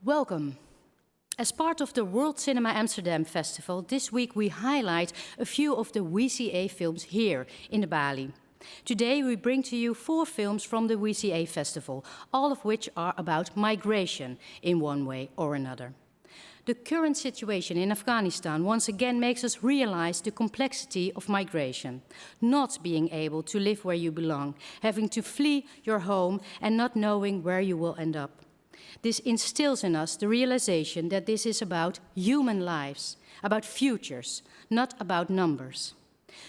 Welcome. As part of the World Cinema Amsterdam Festival, this week we highlight a few of the WCA films here in the Balie. Today we bring to you 4 films from the WCA Festival, all of which are about migration in one way or another. The current situation in Afghanistan once again makes us realize the complexity of migration. Not being able to live where you belong, having to flee your home and not knowing where you will end up. This instills in us the realization that this is about human lives, about futures, not about numbers.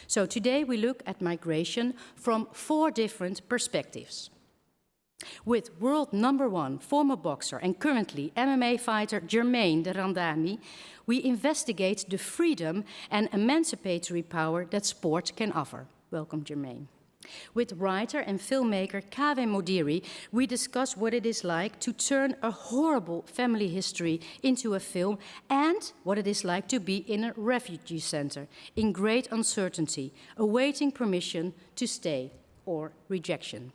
So today we look at migration from 4 different perspectives. With world #1 former boxer and currently MMA fighter Germaine de Randamie, we investigate the freedom and emancipatory power that sport can offer. Welcome, Germaine. With writer and filmmaker Kaweh Modiri, we discuss what it is like to turn a horrible family history into a film and what it is like to be in a refugee center in great uncertainty, awaiting permission to stay or rejection.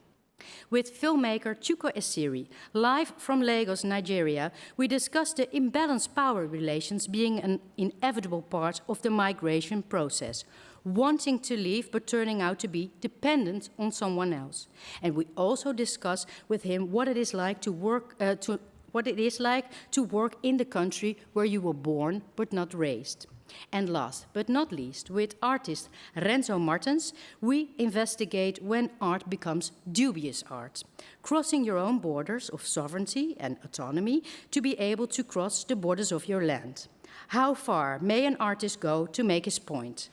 With filmmaker Chuko Esiri, live from Lagos, Nigeria, we discuss the imbalanced power relations being an inevitable part of the migration process, wanting to leave but turning out to be dependent on someone else. And we also discuss with him what it is like to work in the country where you were born but not raised. And last but not least, with artist Renzo Martens, we investigate when art becomes dubious art, crossing your own borders of sovereignty and autonomy to be able to cross the borders of your land. How far may an artist go to make his point?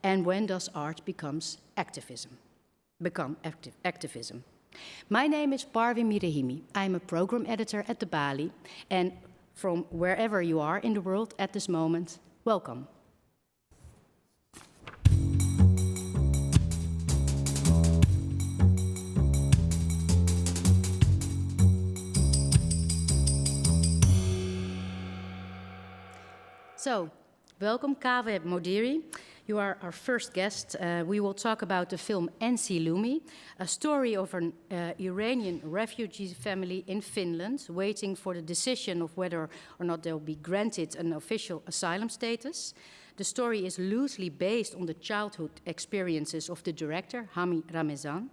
And when does art become activism? My name is Parvin Mirahimi. I'm a program editor at the Balie, and from wherever you are in the world at this moment, welcome. So, welcome Kaweh Modiri. You are our first guest. We will talk about the film Ensilumi, a story of an Iranian refugee family in Finland waiting for the decision of whether or not they'll be granted an official asylum status. The story is loosely based on the childhood experiences of the director, Hamy Ramezan.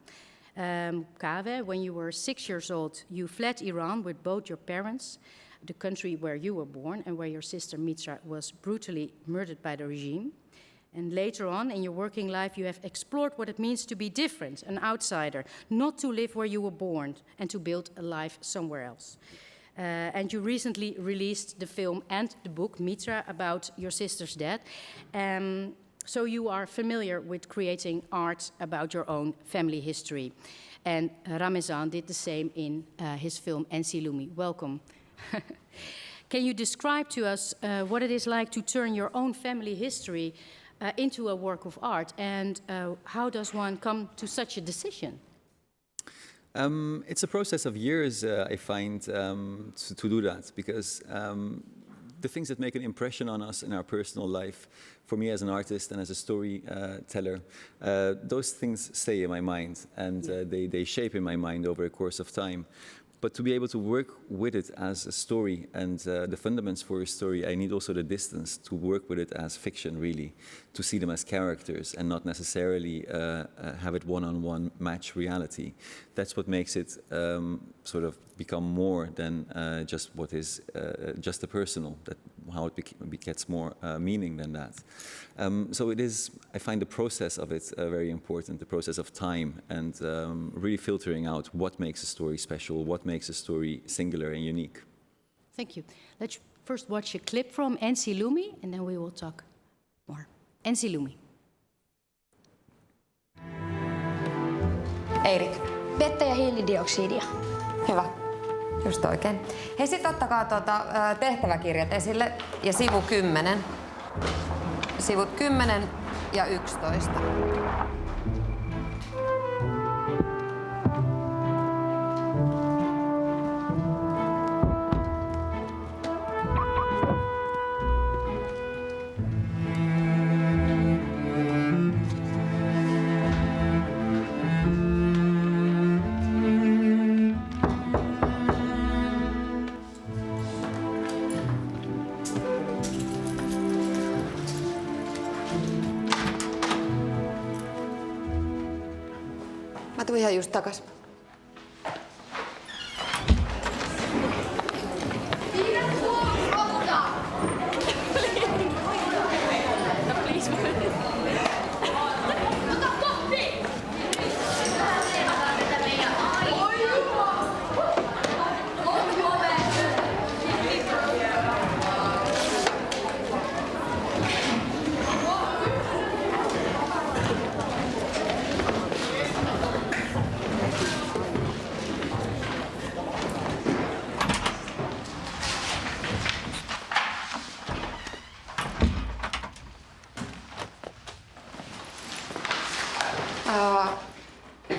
Kaweh, when you were 6 years old, you fled Iran with both your parents, the country where you were born and where your sister Mitra was brutally murdered by the regime. And later on in your working life, you have explored what it means to be different, an outsider, not to live where you were born and to build a life somewhere else. And you recently released the film and the book, Mitra, about your sister's death. So you are familiar with creating art about your own family history. And Ramezan did the same in his film Ensilumi. Welcome. Can you describe to us what it is like to turn your own family history into a work of art, and how does one come to such a decision? It's a process of years, I find, to do that, because the things that make an impression on us in our personal life, for me as an artist and as a storyteller, those things stay in my mind, and they shape in my mind over a course of time. But to be able to work with it as a story and the fundamentals for a story, I need also the distance to work with it as fiction, really, to see them as characters and not necessarily have it one-on-one match reality. That's what makes it sort of become more than just what is just the personal, how it gets more meaning than that. So it is, I find the process of it very important, the process of time and really filtering out what makes a story special, what makes a story singular and unique. Thank you. Let's first watch a clip from Ensilumi and then we will talk more. Ensilumi. Eirik. Vettä ja hiilidioksidia. Hyvä. Just oikein. Hei, sit ottakaa tehtäväkirjat esille ja sivu 10. Sivut 10 ja 11. Tuu ihan just takas.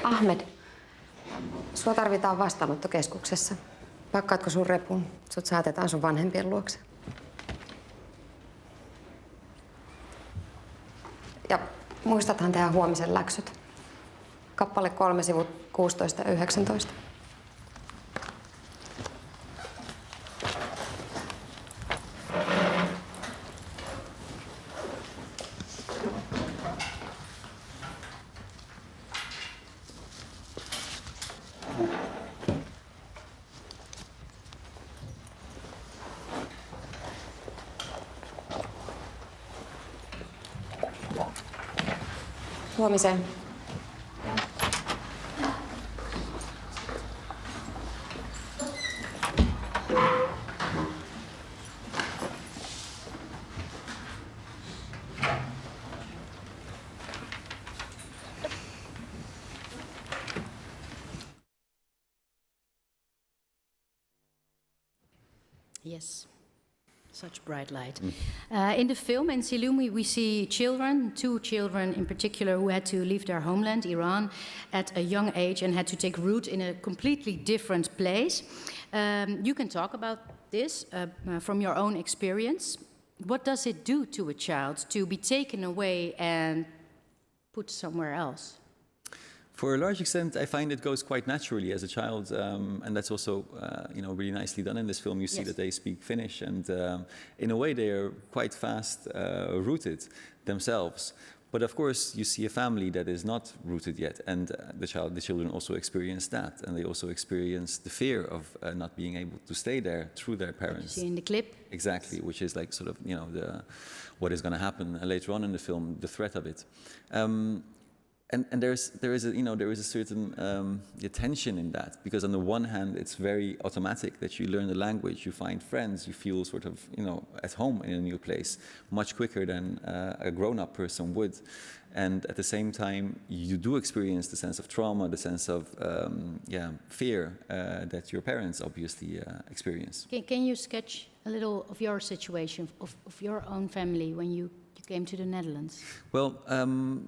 Ahmed, sua tarvitaan vastaanottokeskuksessa. Pakkaatko sun repun? Sut saatetaan sun vanhempien luokse. Ja muistathan tehdä huomisen läksyt. Kappale 3, sivut 16 ja 19. Huomiseen. Yes. Such bright light. In the film Ensilumi, we see children, 2 children in particular, who had to leave their homeland, Iran, at a young age and had to take root in a completely different place. You can talk about this from your own experience. What does it do to a child to be taken away and put somewhere else? For a large extent, I find it goes quite naturally as a child, and that's also, really nicely done in this film. You see that they speak Finnish, and in a way, they are quite fast rooted themselves. But of course, you see a family that is not rooted yet, and the children also experience that, and they also experience the fear of not being able to stay there through their parents. You see in the clip. Exactly, which is like sort of what is going to happen later on in the film, the threat of it. And there is a certain tension in that, because on the one hand it's very automatic that you learn the language, you find friends, you feel sort of at home in a new place much quicker than a grown-up person would, and at the same time you do experience the sense of trauma, the sense of fear that your parents obviously experience. Can you sketch a little of your situation, of your own family when you came to the Netherlands? Well,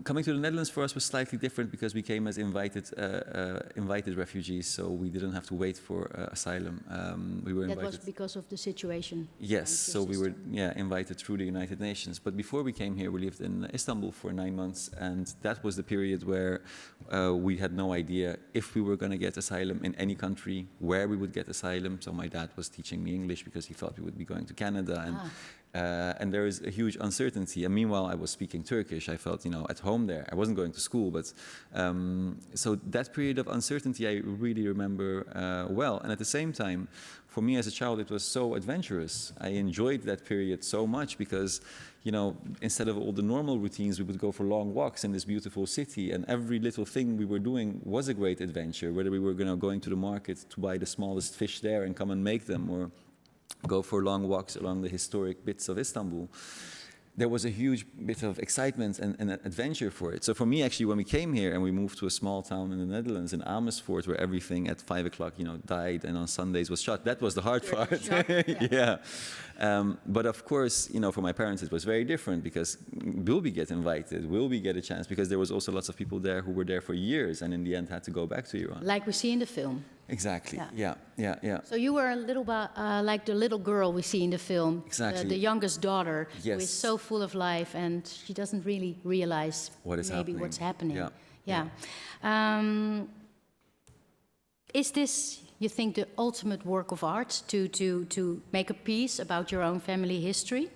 coming to the Netherlands for us was slightly different because we came as invited refugees, so we didn't have to wait for asylum. We were invited. That was because of the situation. Yes, so we were invited through the United Nations. But before we came here, we lived in Istanbul for 9 months, and that was the period where we had no idea if we were going to get asylum in any country, where we would get asylum. So my dad was teaching me English because he thought we would be going to Canada, and there is a huge uncertainty. And meanwhile, I was speaking Turkish. I felt, at home there. I wasn't going to school, but so that period of uncertainty I really remember well. And at the same time, for me as a child, it was so adventurous. I enjoyed that period so much because, instead of all the normal routines, we would go for long walks in this beautiful city, and every little thing we were doing was a great adventure. Whether we were going to the market to buy the smallest fish there and come and make them, or go for long walks along the historic bits of Istanbul. There was a huge bit of excitement and adventure for it. So for me, actually, when we came here and we moved to a small town in the Netherlands, in Amersfoort, where everything at 5 o'clock, died, and on Sundays was shut, that was the hard part. Yeah. But of course, for my parents, it was very different, because will we get invited? Will we get a chance? Because there was also lots of people there who were there for years and in the end had to go back to Iran. Like we see in the film. Exactly. Yeah. So you were a little like the little girl we see in the film. Exactly. The youngest daughter, yes, who is so full of life, and she doesn't really realize what's happening. Yeah. Is this, you think, the ultimate work of art, to make a piece about your own family history?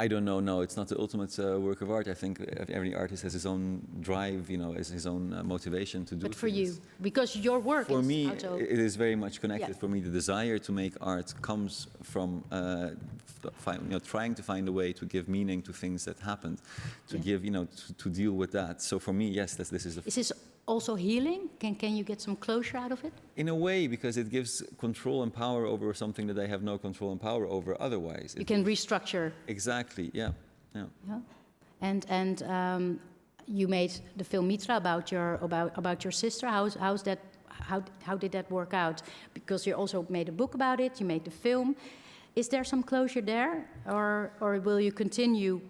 I don't know. No, it's not the ultimate work of art. I think every artist has his own drive, you know, has his own motivation to do. But for things. you, because your work for is me, auto. it is very much connected. Yeah. For me, the desire to make art comes from trying to find a way to give meaning to things that happened, to give, you know, to deal with that. So for me, yes, this is. Is this also healing? Can you get some closure out of it? In a way, because it gives control and power over something that I have no control and power over otherwise. You can restructure. Exactly. Yeah. Yeah. Yeah. And you made the film Mitra about your sister. How's that? How did that work out? Because you also made a book about it. You made the film. Is there some closure there, or will you continue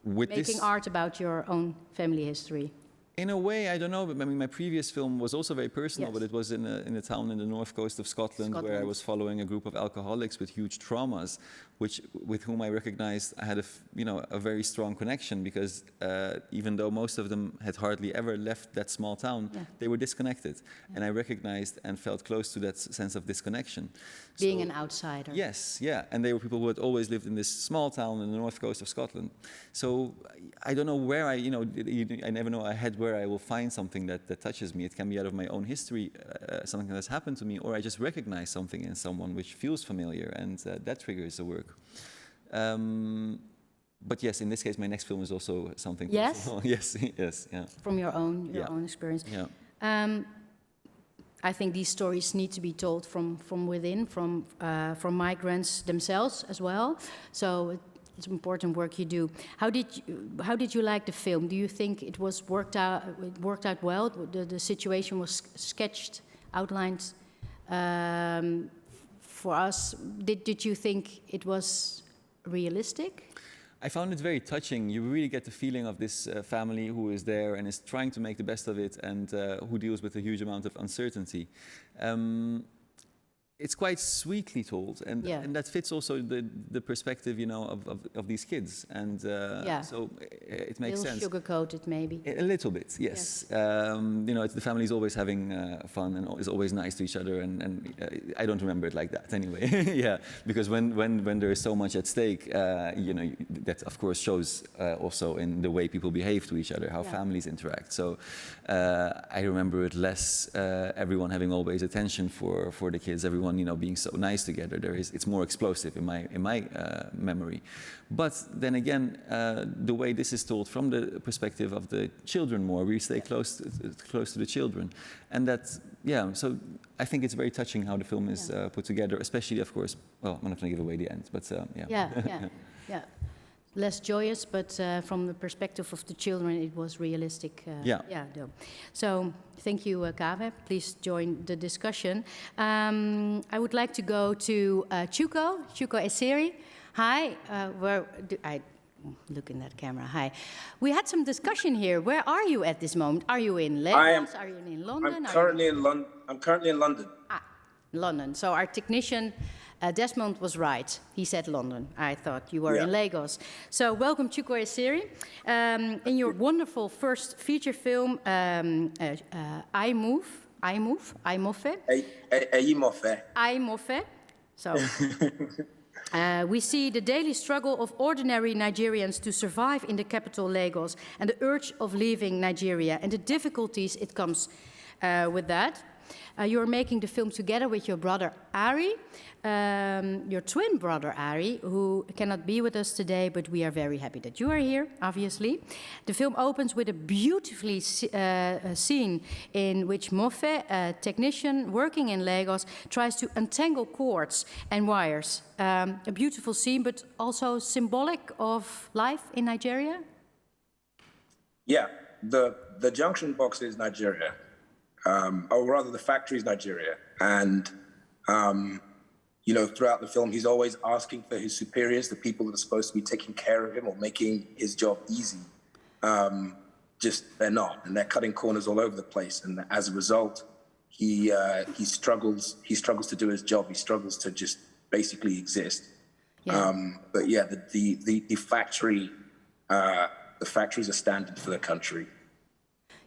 With making art about your own family history? In a way, I don't know. But I mean, my previous film was also very personal, but it was in a town in the north coast of Scotland, where I was following a group of alcoholics with huge traumas, with whom I recognized I had a very strong connection, because even though most of them had hardly ever left that small town, they were disconnected, and I recognized and felt close to that sense of disconnection. Being an outsider. Yes, yeah, and they were people who had always lived in this small town in the north coast of Scotland. So I don't know where I never know ahead where I will find something that touches me. It can be out of my own history, something that's happened to me, or I just recognize something in someone which feels familiar, and that triggers the work. But yes, in this case, my next film is also something personal. Yes, yes, yeah. From your own experience. Yeah. I think these stories need to be told from within, from migrants themselves as well. So it's important work you do. How did you like the film? Do you think it worked out well? The situation was sketched, outlined for us. Did you think it was realistic? I found it very touching. You really get the feeling of this family who is there and is trying to make the best of it, and who deals with a huge amount of uncertainty. It's quite sweetly told, and that fits also the perspective, you know, of these kids, and so it makes sense. Sugar-coated, maybe. A little bit, yes. You know, the family is always having fun and is always nice to each other, and I don't remember it like that anyway. Yeah, because when there is so much at stake, you know, that of course shows also in the way people behave to each other, how families interact. So I remember it less. Everyone having always attention for the kids. Everyone, you know, being so nice together. It's more explosive in my memory. But then again, the way this is told from the perspective of the children more, we stay close to the children, and that so I think it's very touching how the film is put together, especially, of course. Well, I'm not going to give away the end, but yeah. Less joyous, but from the perspective of the children, it was realistic. So, thank you, Kaweh. Please join the discussion. I would like to go to Chuko Esiri. Hi, look in that camera. Hi. We had some discussion here. Where are you at this moment? Are you in Lagos? Are you in London? I'm currently in London. London. So our technician Desmond was right. He said London. I thought you were in Lagos. So welcome, Chuko Esiri. In your wonderful first feature film, Eyimofe. Eyimofe. So we see the daily struggle of ordinary Nigerians to survive in the capital, Lagos, and the urge of leaving Nigeria and the difficulties it comes with that. You're making the film together with your brother Arie, your twin brother Arie, who cannot be with us today, but we are very happy that you are here, obviously. The film opens with a beautifully scene in which Mofe, a technician working in Lagos, tries to untangle cords and wires. A beautiful scene, but also symbolic of life in Nigeria? Yeah, the junction box is Nigeria. Or rather, the factory is Nigeria. And, you know, throughout the film, he's always asking for his superiors, the people that are supposed to be taking care of him or making his job easy. They're not, and they're cutting corners all over the place. And as a result, he struggles to do his job. He struggles to just basically exist. Yeah. But yeah, the factory, the factories are standard for the country.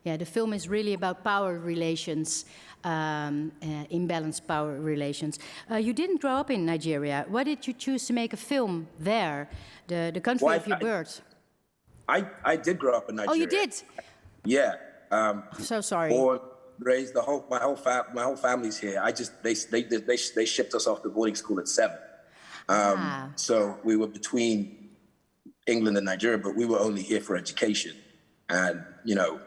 Yeah, the film is really about power relations, imbalanced power relations. You didn't grow up in Nigeria. Why did you choose to make a film there, the country of your birth? I did grow up in Nigeria. Oh, you did? Yeah. So sorry. Born, raised, my whole family's here. They shipped us off to boarding school at 7. So we were between England and Nigeria, but we were only here for education and, you know,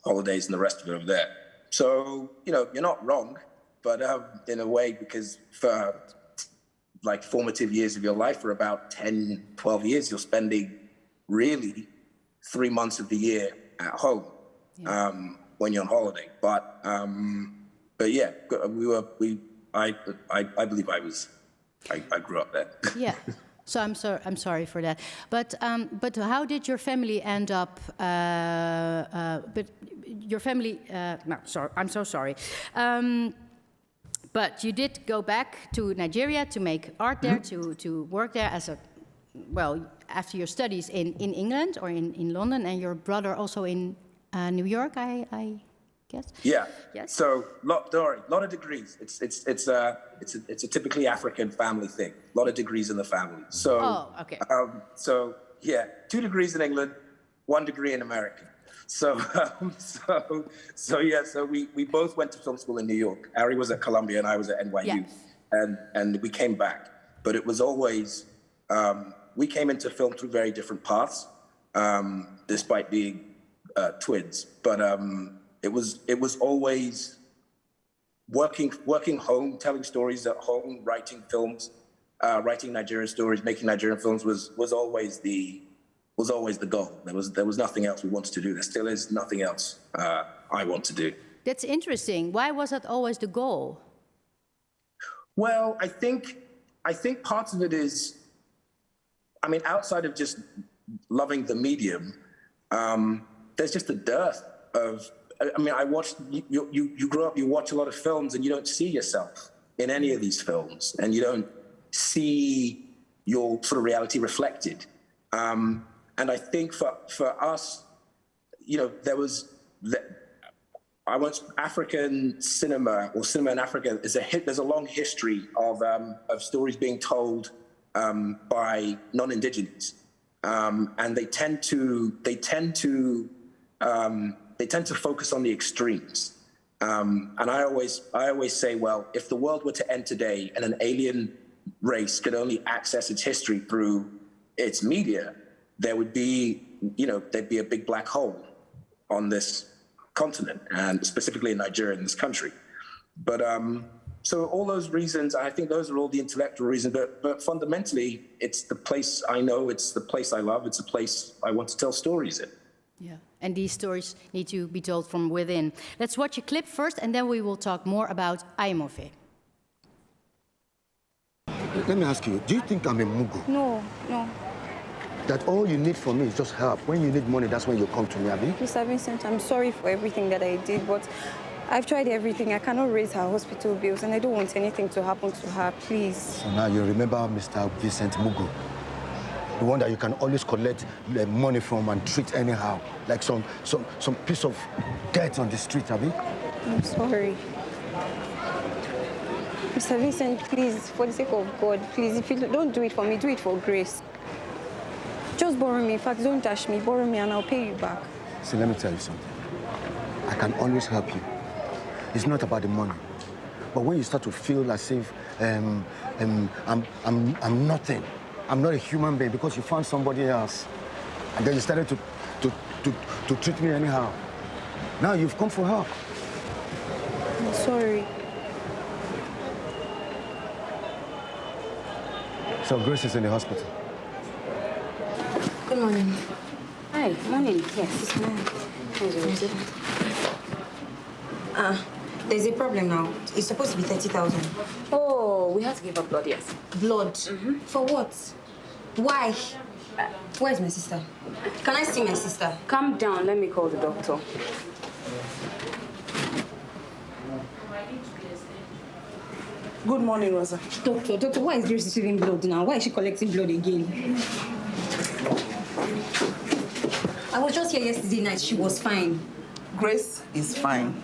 holidays and the rest of it over there. So, you know, you're not wrong, but in a way, because for like formative years of your life, for about 10, 12 years, you're spending really 3 months of the year at home when you're on holiday. But yeah, I believe I grew up there. Yeah. So I'm sorry for that. But how did your family end up? But your family. No, sorry. I'm so sorry. But you did go back to Nigeria to make art there, to work there as a, well, after your studies in England or in London, and your brother also in New York, I guess. Yeah. Yes. So, lot of degrees. It's a typically African family thing. A lot of degrees in the family. So, okay. So yeah, 2 degrees in England, 1 degree in America. So we both went to film school in New York. Arie was at Columbia and I was at NYU, and we came back. But it was always we came into film through very different paths, despite being twins. But it was always working home, telling stories at home, writing films, writing Nigerian stories, making Nigerian films was always the goal. There was nothing else we wanted to do. There still is nothing else I want to do. That's interesting. Why was that always the goal? Well, I think part of it is, I mean, outside of just loving the medium, there's just a dearth of. I mean, I watched. You grow up. You watch a lot of films, and you don't see yourself in any of these films, and you don't see your sort of reality reflected. And I think for us, you know, African cinema or cinema in Africa there's a long history of stories being told by non-indigenous, and they tend to focus on the extremes. And I always say, well, if the world were to end today and an alien race could only access its history through its media, there'd be a big black hole on this continent, and specifically in Nigeria, in this country. But so all those reasons, I think those are all the intellectual reasons, but fundamentally, it's the place I know, it's the place I love, it's a place I want to tell stories in. Yeah, and these stories need to be told from within. Let's watch a clip first, and then we will talk more about Eyimofe. Let me ask you, do you think I'm a mugu? No. That all you need from me is just help. When you need money, that's when you come to me, Abi? Mr. Vincent, I'm sorry for everything that I did, but I've tried everything. I cannot raise her hospital bills, and I don't want anything to happen to her, please. So now you remember Mr. Vincent Mugu, the one that you can always collect money from and treat anyhow, like some piece of dirt on the street, Abi? I'm sorry. Mr. Vincent, please, for the sake of God, please, if you don't do it for me, do it for Grace. Just borrow me. In fact, don't touch me. Borrow me and I'll pay you back. See, let me tell you something. I can always help you. It's not about the money. But when you start to feel as if I'm nothing, I'm not a human being because you found somebody else, and then you started to treat me anyhow. Now you've come for help. I'm sorry. So Grace is in the hospital. Good morning. Hi, morning. Yes. There's a problem now. It's supposed to be 30,000. Oh, we have to give her blood, yes. Blood? For what? Why? Where's my sister? Can I see my sister? Calm down. Let me call the doctor. Good morning, Rosa. Doctor, why is Grace receiving blood now? Why is she collecting blood again? I was just here yesterday night. She was fine. Grace is fine,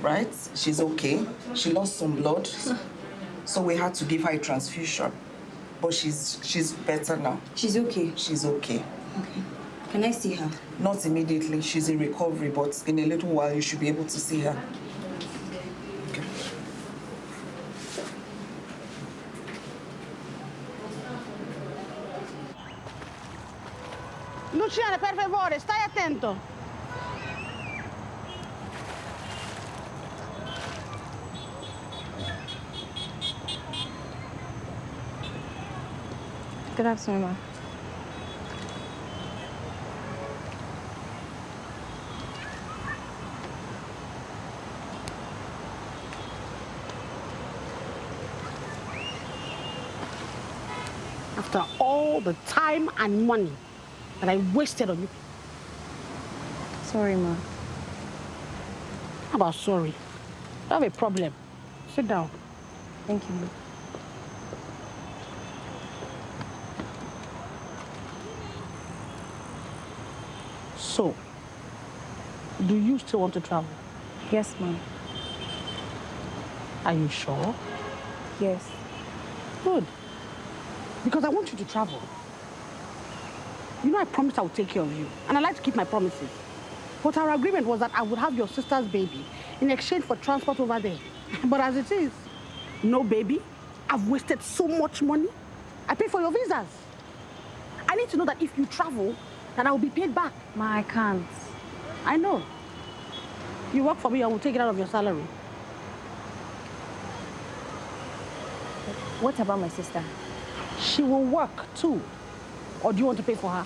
right? She's okay. She lost some blood, so we had to give her a transfusion. But she's better now. She's okay? She's okay. Okay. Can I see her? Not immediately. She's in recovery, but in a little while you should be able to see her. Okay. Luciano, per favore, stai attento. Good afternoon, ma. After all the time and money that I wasted on you. Sorry, ma. How about sorry? You have a problem. Sit down. Thank you, ma. So, do you still want to travel? Yes, ma'am. Are you sure? Yes. Good. Because I want you to travel. You know I promised I would take care of you, and I like to keep my promises. But our agreement was that I would have your sister's baby in exchange for transport over there. But as it is, no baby. I've wasted so much money. I pay for your visas. I need to know that if you travel, that I will be paid back. Ma, I can't. I know. You work for me, I will take it out of your salary. What about my sister? She will work too. Or do you want to pay for her?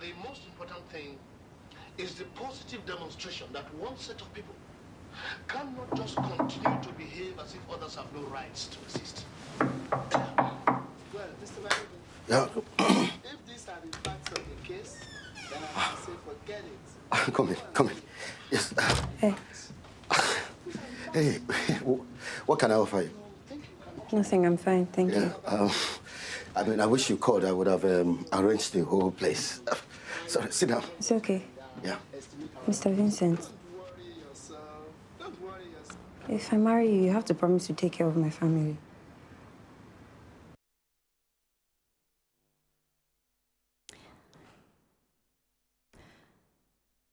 The most important thing is the positive demonstration that one set of people cannot just continue to behave as if others have no rights to exist. Well, Mr. Manager, Yeah. if these are the facts of the case, then I can say forget it. Come in. Yes. Hey. Hey, what can I offer you? Nothing, I'm fine, thank you. I mean, I wish you called. I would have arranged the whole place. Sorry, sit down. It's okay. Yeah. Mr. Vincent, if I marry you, you have to promise to take care of my family.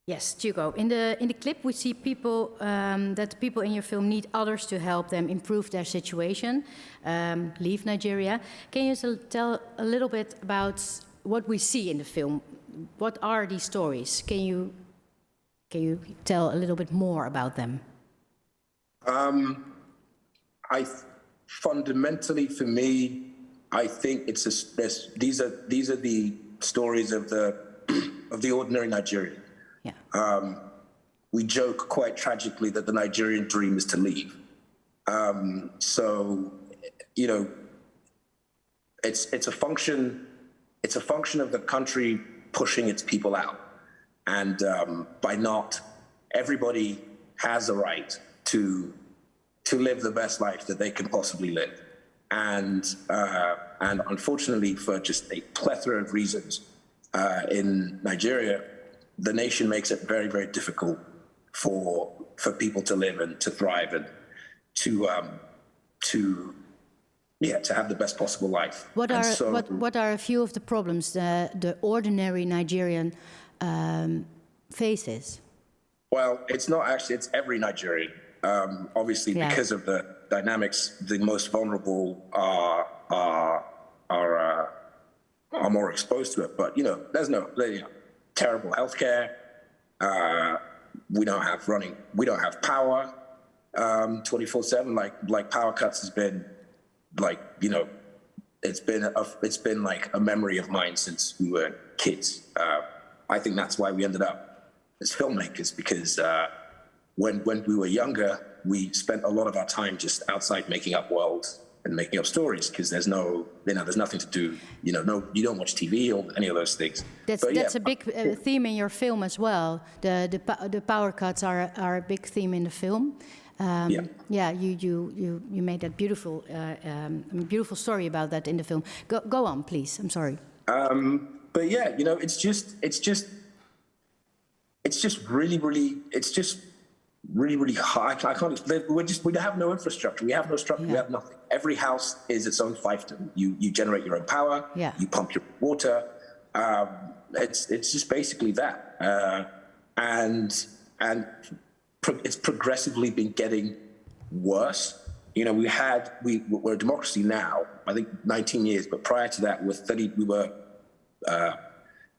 Yes, Chuko. In the clip, we see people that the people in your film need others to help them improve their situation, leave Nigeria. Can you tell a little bit about what we see in the film? What are these stories? Can you tell a little bit more about them? Fundamentally, for me, I think these are the stories of the ordinary Nigerian. Yeah. We joke quite tragically that the Nigerian dream is to leave. So, you know, it's a function of the country pushing its people out, and by not, everybody has a right to live the best life that they can possibly live, and unfortunately, for just a plethora of reasons in Nigeria, the nation makes it very, very difficult for people to live and to thrive and to have the best possible life. What are a few of the problems the ordinary Nigerian faces? Well, it's not actually, it's every Nigerian. Obviously, because of the dynamics, the most vulnerable are more exposed to it. But, you know, there's terrible healthcare. We don't have power 24/7. Like power cuts has been, like, you know, it's been like a memory of mine since we were kids. I think that's why we ended up as filmmakers, because when we were younger, we spent a lot of our time just outside making up worlds and making up stories, because there's nothing to do. You don't watch TV or any of those things. That's a big theme in your film as well. The power cuts are a big theme in the film. You made that beautiful story about that in the film. Go on, please. I'm sorry. But yeah, it's just really hard. I can't. We have no infrastructure. We have no structure. We have nothing. Every house is its own fiefdom. You generate your own power. Yeah. You pump your water. It's just basically that. And it's progressively been getting worse. We're a democracy now. I think 19 years, but prior to that,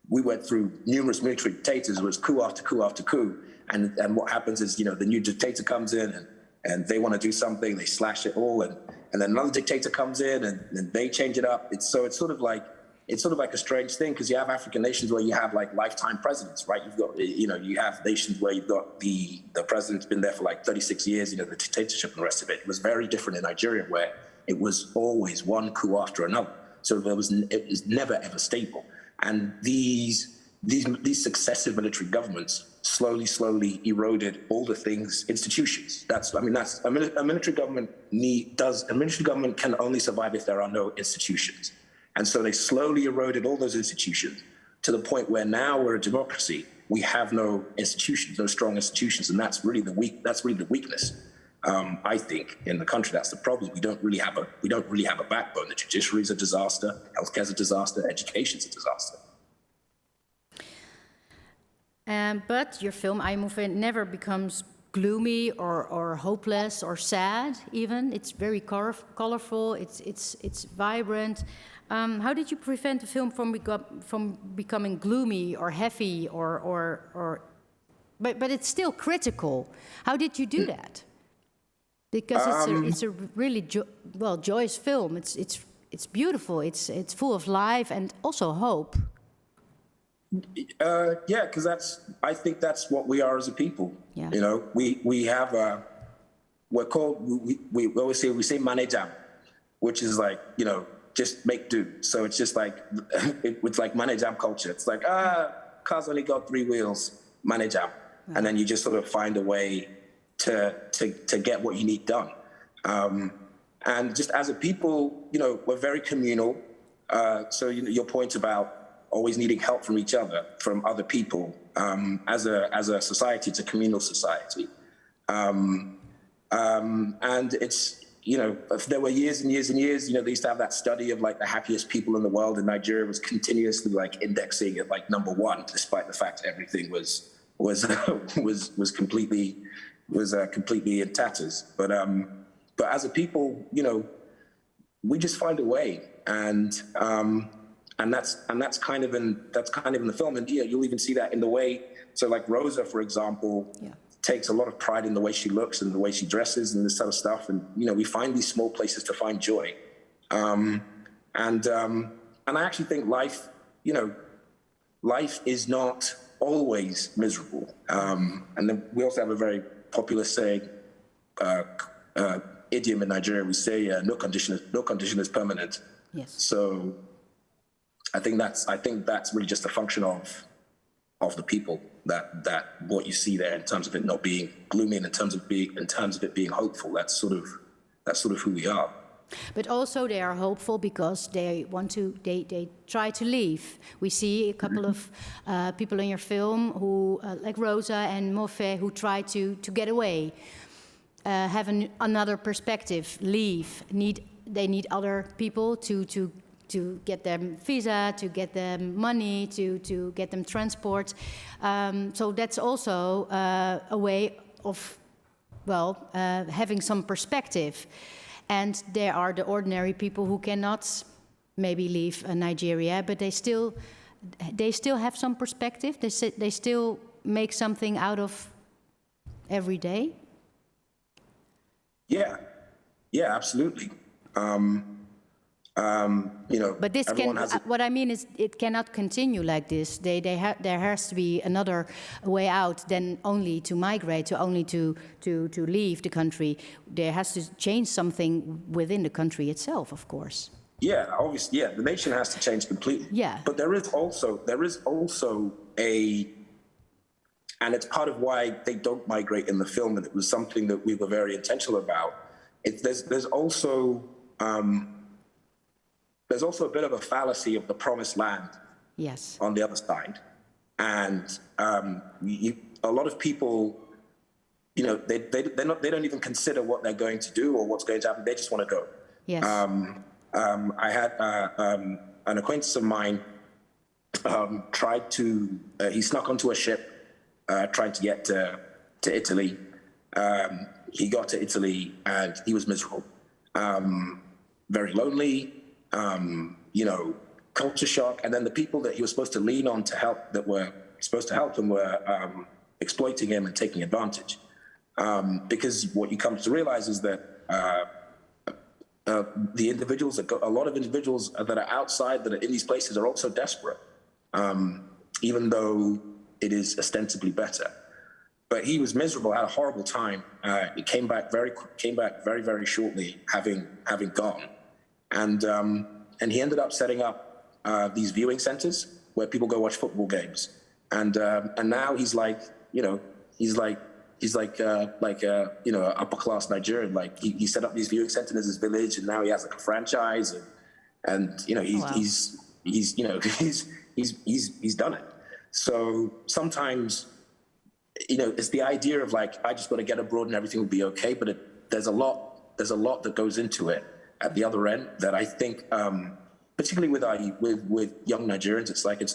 we went through numerous military dictators. It was coup after coup after coup. And what happens is, the new dictator comes in and they want to do something, they slash it all, and then another dictator comes in and they change it up. It's sort of like a strange thing, because you have African nations where you have like lifetime presidents, right? You've got, you have nations where you've got the president's been there for like 36 years, the dictatorship and the rest of it. It was very different in Nigeria, where it was always one coup after another. So it was never ever stable. And these successive military governments slowly eroded all the things, institutions. A military government can only survive if there are no institutions. And so they slowly eroded all those institutions to the point where now we're a democracy. We have no institutions, no strong institutions, and that's really the weakness. I think in the country, that's the problem. We don't really have a backbone. The judiciary is a disaster, healthcare is a disaster, education is a disaster. But your film, Eyimofe, never becomes gloomy or hopeless or sad even. It's very colorful, it's vibrant. How did you prevent the film from becoming gloomy or heavy but it's still critical? How did you do that? Because it's a really joyous film. It's beautiful. It's full of life and also hope. Because I think that's what we are as a people. Yeah. We have we always say manejam, which is like, just make do. So it's just like it's like manejam culture. It's like cars only got 3 wheels, manejam, and then you just sort of find a way to get what you need done. And just as a people, we're very communal. So your point about always needing help from each other, from other people. As a society, it's a communal society. And it's, there were years and years and years, they used to have that study of like the happiest people in the world, and Nigeria was continuously like indexing at like #1, despite the fact everything was completely in tatters. But as a people, we just find a way, and that's kind of in the film, and you'll even see that in the way. So like Rosa, for example, takes a lot of pride in the way she looks and the way she dresses and this sort of stuff, and we find these small places to find joy, and I actually think life is not always miserable, and then we also have a very popular saying, idiom in Nigeria. We say no condition is permanent. Yes. So I think that's really just a function of the people, that what you see there in terms of it not being gloomy and in terms of it being hopeful. That's sort of who we are. But also they are hopeful because they try to leave. We see a couple of people in your film who, like Rosa and Mofe, who try to get away, have another perspective, leave. They need other people to get them visa, to get them money, to get them transport. So that's also a way of, having some perspective. And there are the ordinary people who cannot maybe leave Nigeria, but they still have some perspective. They still make something out of every day. Yeah, absolutely. But this everyone can. has a, What I mean is, it cannot continue like this. There has to be another way out than only to migrate, to leave the country. There has to change something within the country itself, of course. yeah, obviously, yeah, the nation has to change completely. Yeah. But there is also and it's part of why they don't migrate in the film, and it was something that we were very intentional about. There's also a bit of a fallacy of the promised land. Yes. On the other side, and a lot of people, they don't even consider what they're going to do or what's going to happen. They just want to go. Yes. I had an acquaintance of mine he snuck onto a ship trying to get to Italy. He got to Italy and he was miserable, very lonely, culture shock. And then the people that he was supposed to lean on to help, that were supposed to help him, were exploiting him and taking advantage. Because what you come to realize is that a lot of individuals that are outside, that are in these places, are also desperate, even though it is ostensibly better. But he was miserable, had a horrible time. He came back very, very shortly, having gone, and he ended up setting up these viewing centers where people go watch football games, and now he's like upper class Nigerian. Like he set up these viewing centers in his village, and now he has like a franchise, and he's done it. So sometimes, it's the idea of like, I just got to get abroad and everything will be okay. But there's a lot that goes into it at the other end that I think, particularly with young Nigerians, it's like it's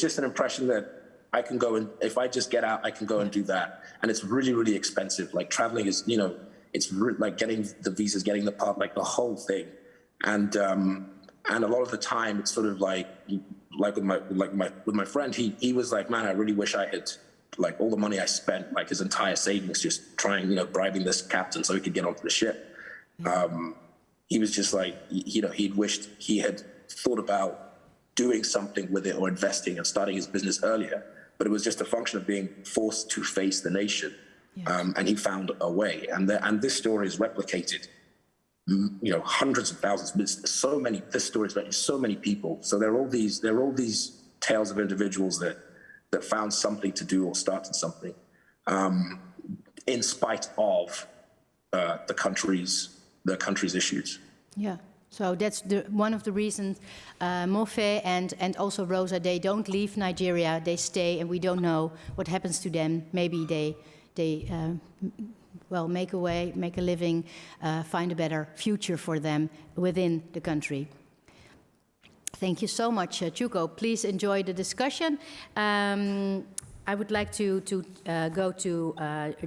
just an impression that I can go and, if I just get out, I can go and do that. And it's really, really expensive. Like traveling is, it's like getting the visas, getting the part, like the whole thing. And a lot of the time it's sort of like with my friend, he was like, man, I really wish I had, like, all the money I spent, like his entire savings, just trying, bribing this captain so he could get onto the ship. He was just like, he'd wished he had thought about doing something with it or investing and starting his business earlier, but it was just a function of being forced to face the nation. Yes. And he found a way. And this story is replicated, hundreds of thousands. This story is about so many people. So there are all these tales of individuals that found something to do or started something, in spite of the country's issues. Yeah. So that's one of the reasons Mofe and also Rosa, they don't leave Nigeria, they stay, and we don't know what happens to them. Maybe they make a way, make a living, find a better future for them within the country. Thank you so much, Chuko. Please enjoy the discussion. I would like to go to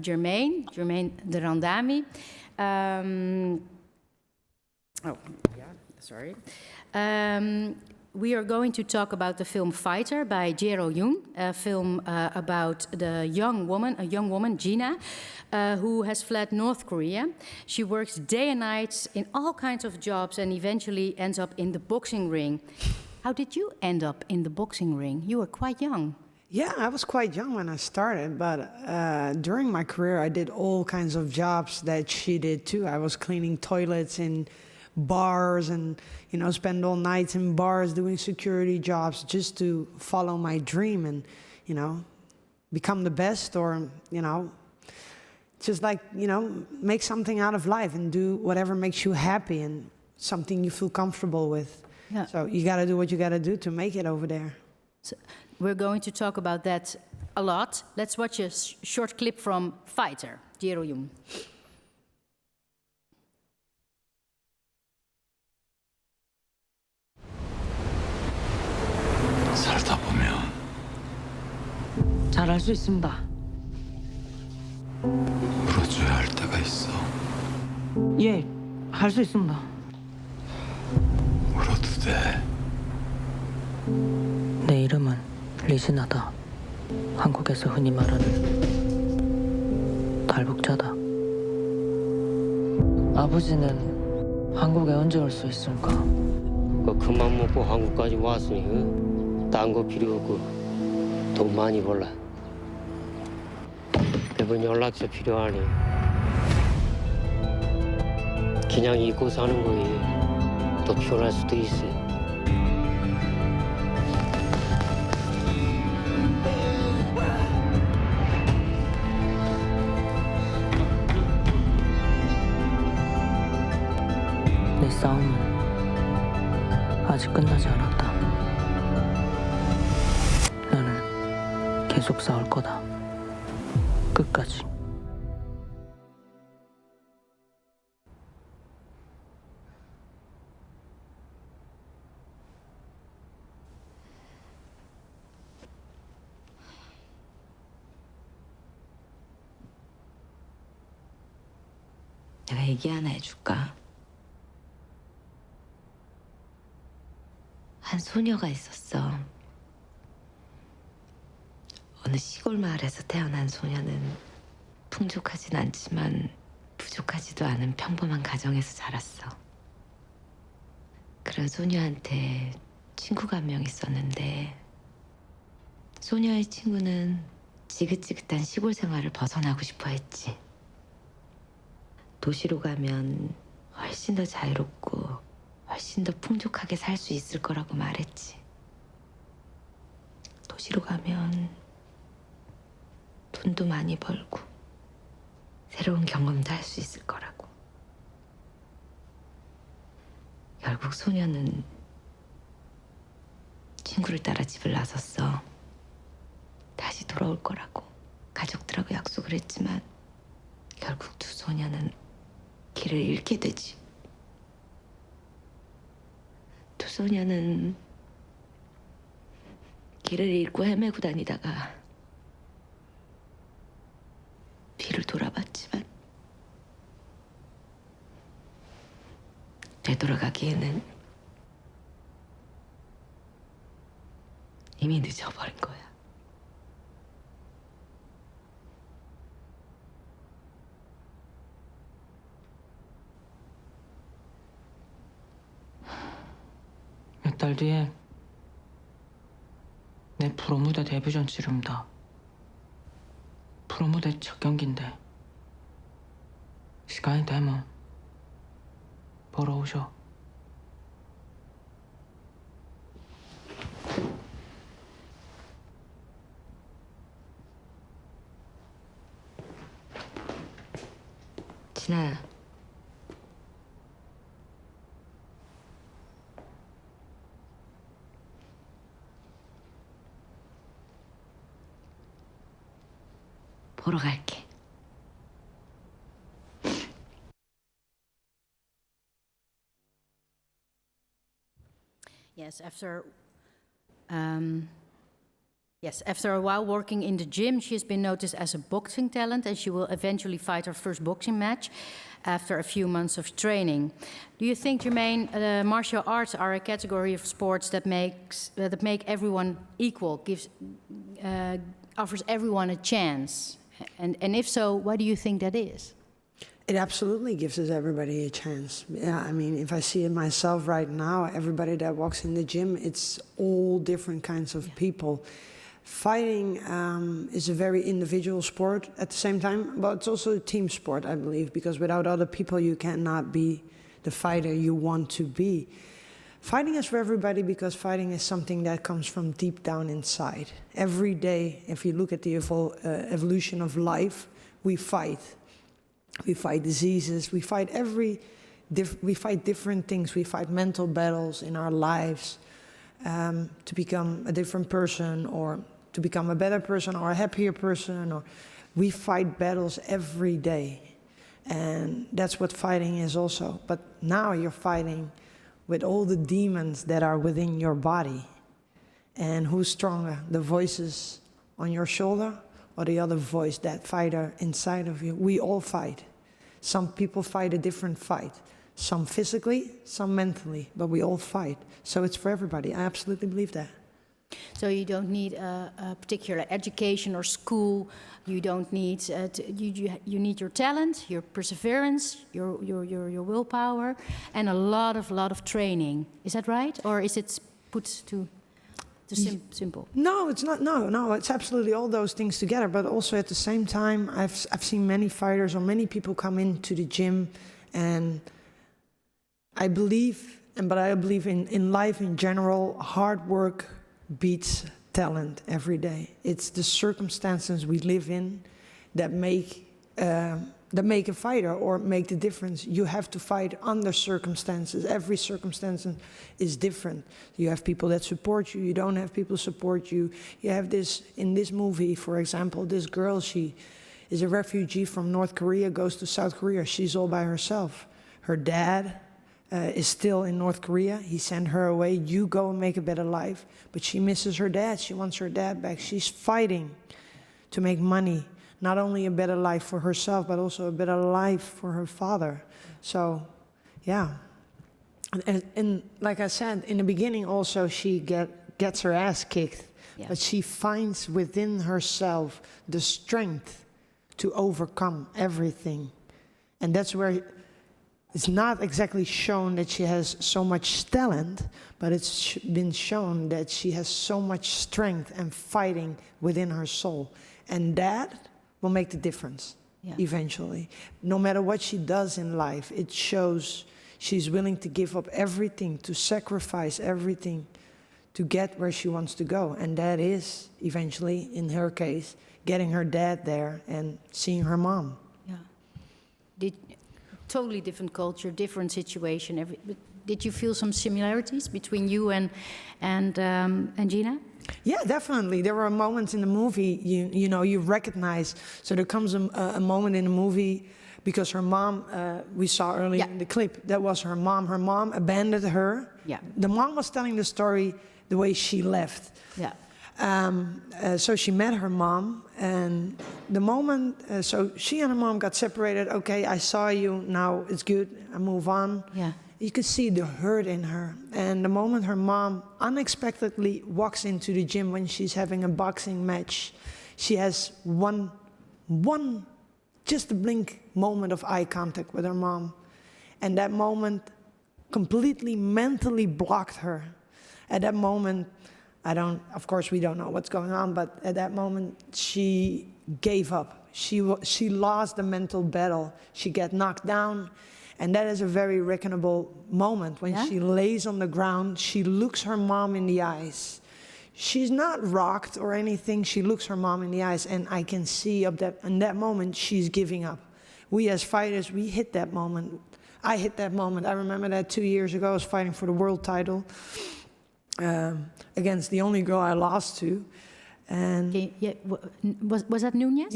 Germaine the Randamie. We are going to talk about the film Fighter by Jeró Yun, a film about a young woman, Gina, who has fled North Korea. She works day and night in all kinds of jobs and eventually ends up in the boxing ring. How did you end up in the boxing ring? You were quite young. Yeah, I was quite young when I started, but during my career, I did all kinds of jobs that she did too. I was cleaning toilets in bars and, spend all nights in bars doing security jobs just to follow my dream and, become the best or, just like, make something out of life and do whatever makes you happy and something you feel comfortable with. Yeah. So you got to do what you got to do to make it over there. So we're going to talk about that a lot. Let's watch a short clip from Fighter, Jeró Yun. 살다 보면 잘할 수 있습니다. 울어줘야 할 때가 있어. 예, 할 수 있습니다. 울어도 돼. 내 이름은 리시나다. 한국에서 흔히 말하는 탈북자다. 아버지는 한국에 언제 올 수 있을까? 그만 먹고 한국까지 왔으니 딴 거 필요 없고 돈 많이 벌라. 매번 연락처 필요하니 그냥 잊고 사는 거에 더 편할 수도 있어. 내 싸움은 아직 끝나지 않았다. 나는 계속 싸울 거다. 끝까지. 내가 얘기 하나 해줄까? 한 소녀가 있었어. 어느 시골 마을에서 태어난 소녀는 풍족하진 않지만 부족하지도 않은 평범한 가정에서 자랐어. 그런 소녀한테 친구가 한 명 있었는데 소녀의 친구는 지긋지긋한 시골 생활을 벗어나고 싶어 했지. 도시로 가면 훨씬 더 자유롭고 훨씬 더 풍족하게 살 수 있을 거라고 말했지. 도시로 가면 돈도 많이 벌고 새로운 경험도 할 수 있을 거라고. 결국 소녀는 친구를 따라 집을 나섰어. 다시 돌아올 거라고 가족들하고 약속을 했지만 결국 두 소녀는 길을 잃게 되지. 두 소녀는 길을 잃고 헤매고 다니다가 뒤를 돌아봤지만 되돌아가기에는 이미 늦어버린 거야. 몇 달 뒤에 내 프로무대 데뷔전 치릅니다. 프로무대 첫 경기인데 시간이 되면 보러 오셔. 진아야. 보러 갈게. Yes, after a while working in the gym, she has been noticed as a boxing talent, and she will eventually fight her first boxing match after a few months of training. Do you think, Germaine, martial arts are a category of sports that make everyone equal, offers everyone a chance? And if so, why do you think that is? It absolutely gives us everybody a chance. Yeah, I mean, if I see it myself right now, everybody that walks in the gym, it's all different kinds of people. Fighting is a very individual sport at the same time, but it's also a team sport, I believe, because without other people, you cannot be the fighter you want to be. Fighting is for everybody because fighting is something that comes from deep down inside. Every day, if you look at the evolution of life, we fight. We fight diseases, we fight different things. We fight mental battles in our lives to become a different person or to become a better person or a happier person. Or we fight battles every day. And that's what fighting is also. But now you're fighting with all the demons that are within your body. And who's stronger, the voices on your shoulder or the other voice, that fighter inside of you? We all fight. Some people fight a different fight. Some physically, some mentally, but we all fight. So it's for everybody. I absolutely believe that. So you don't need a particular education or school. You don't need you need your talent, your perseverance, your willpower, and a lot of training. Is that right, or is it put to simple? No, it's not. No, it's absolutely all those things together. But also at the same time, I've seen many fighters or many people come into the gym, and I believe in life in general, hard work beats talent every day. It's the circumstances we live in that make a fighter or make the difference. You have to fight under circumstances. Every circumstance is different. You have people that support you. You don't have people support you. You have this, in this movie, for example, this girl, she is a refugee from North Korea, goes to South Korea. She's all by herself. Her dad is still in North Korea. He sent her away. You go and make a better life. But she misses her dad. She wants her dad back. She's fighting to make money. Not only a better life for herself, but also a better life for her father. So, yeah. And like I said, in the beginning also she gets her ass kicked. Yeah. But she finds within herself the strength to overcome everything. And that's where it's not exactly shown that she has so much talent, but it's been shown that she has so much strength and fighting within her soul. And that will make the difference eventually. No matter what she does in life, it shows she's willing to give up everything, to sacrifice everything to get where she wants to go. And that is eventually, in her case, getting her dad there and seeing her mom. Yeah. Totally different culture, different situation. Did you feel some similarities between you and Gina? Yeah, definitely. There were moments in the movie you know you recognize. So there comes a moment in the movie because her mom we saw earlier in the clip, that was her mom. Her mom abandoned her. Yeah. The mom was telling the story the way she left. Yeah. So she met her mom, and the moment so she and her mom got separated. Okay, I saw you. Now it's good. I move on. Yeah. You could see the hurt in her. And the moment her mom unexpectedly walks into the gym when she's having a boxing match, she has one just a blink moment of eye contact with her mom. And that moment completely mentally blocked her. At that moment, of course we don't know what's going on, but at that moment she gave up. She lost the mental battle. She got knocked down. And that is a very reckonable moment when she lays on the ground. She looks her mom in the eyes. She's not rocked or anything. She looks her mom in the eyes, and I can see in that moment she's giving up. We as fighters, we hit that moment. I hit that moment. I remember that 2 years ago I was fighting for the world title against the only girl I lost to. And was that Nunez?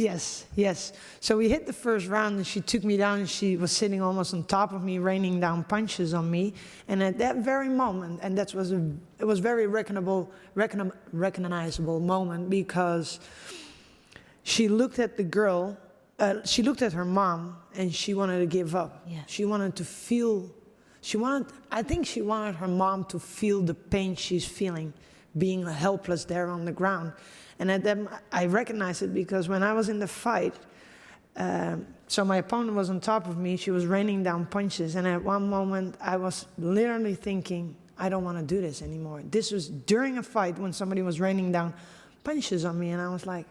Yes. So we hit the first round, and she took me down, and she was sitting almost on top of me, raining down punches on me. And at that very moment, and it was very recognizable moment, because she looked at the girl, she looked at her mom, and she wanted to give up. Yeah. She wanted to feel. I think she wanted her mom to feel the pain she's feeling, being helpless there on the ground. And at that, I recognized it because when I was in the fight, so my opponent was on top of me, she was raining down punches, and at one moment I was literally thinking, I don't want to do this anymore. This was during a fight when somebody was raining down punches on me, and I was like,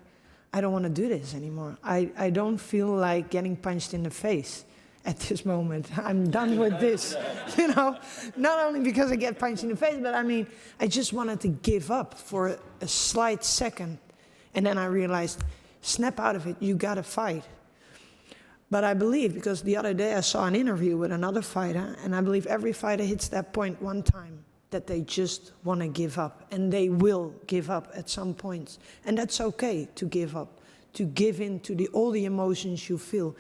I don't want to do this anymore. I don't feel like getting punched in the face at this moment. I'm done with this, you know? Not only because I get punched in the face, but I mean, I just wanted to give up for a slight second. And then I realized, snap out of it, you gotta fight. But I believe, because the other day I saw an interview with another fighter, and I believe every fighter hits that point one time, that they just wanna give up. And they will give up at some points. And that's okay to give up, to give in to all the emotions you feel.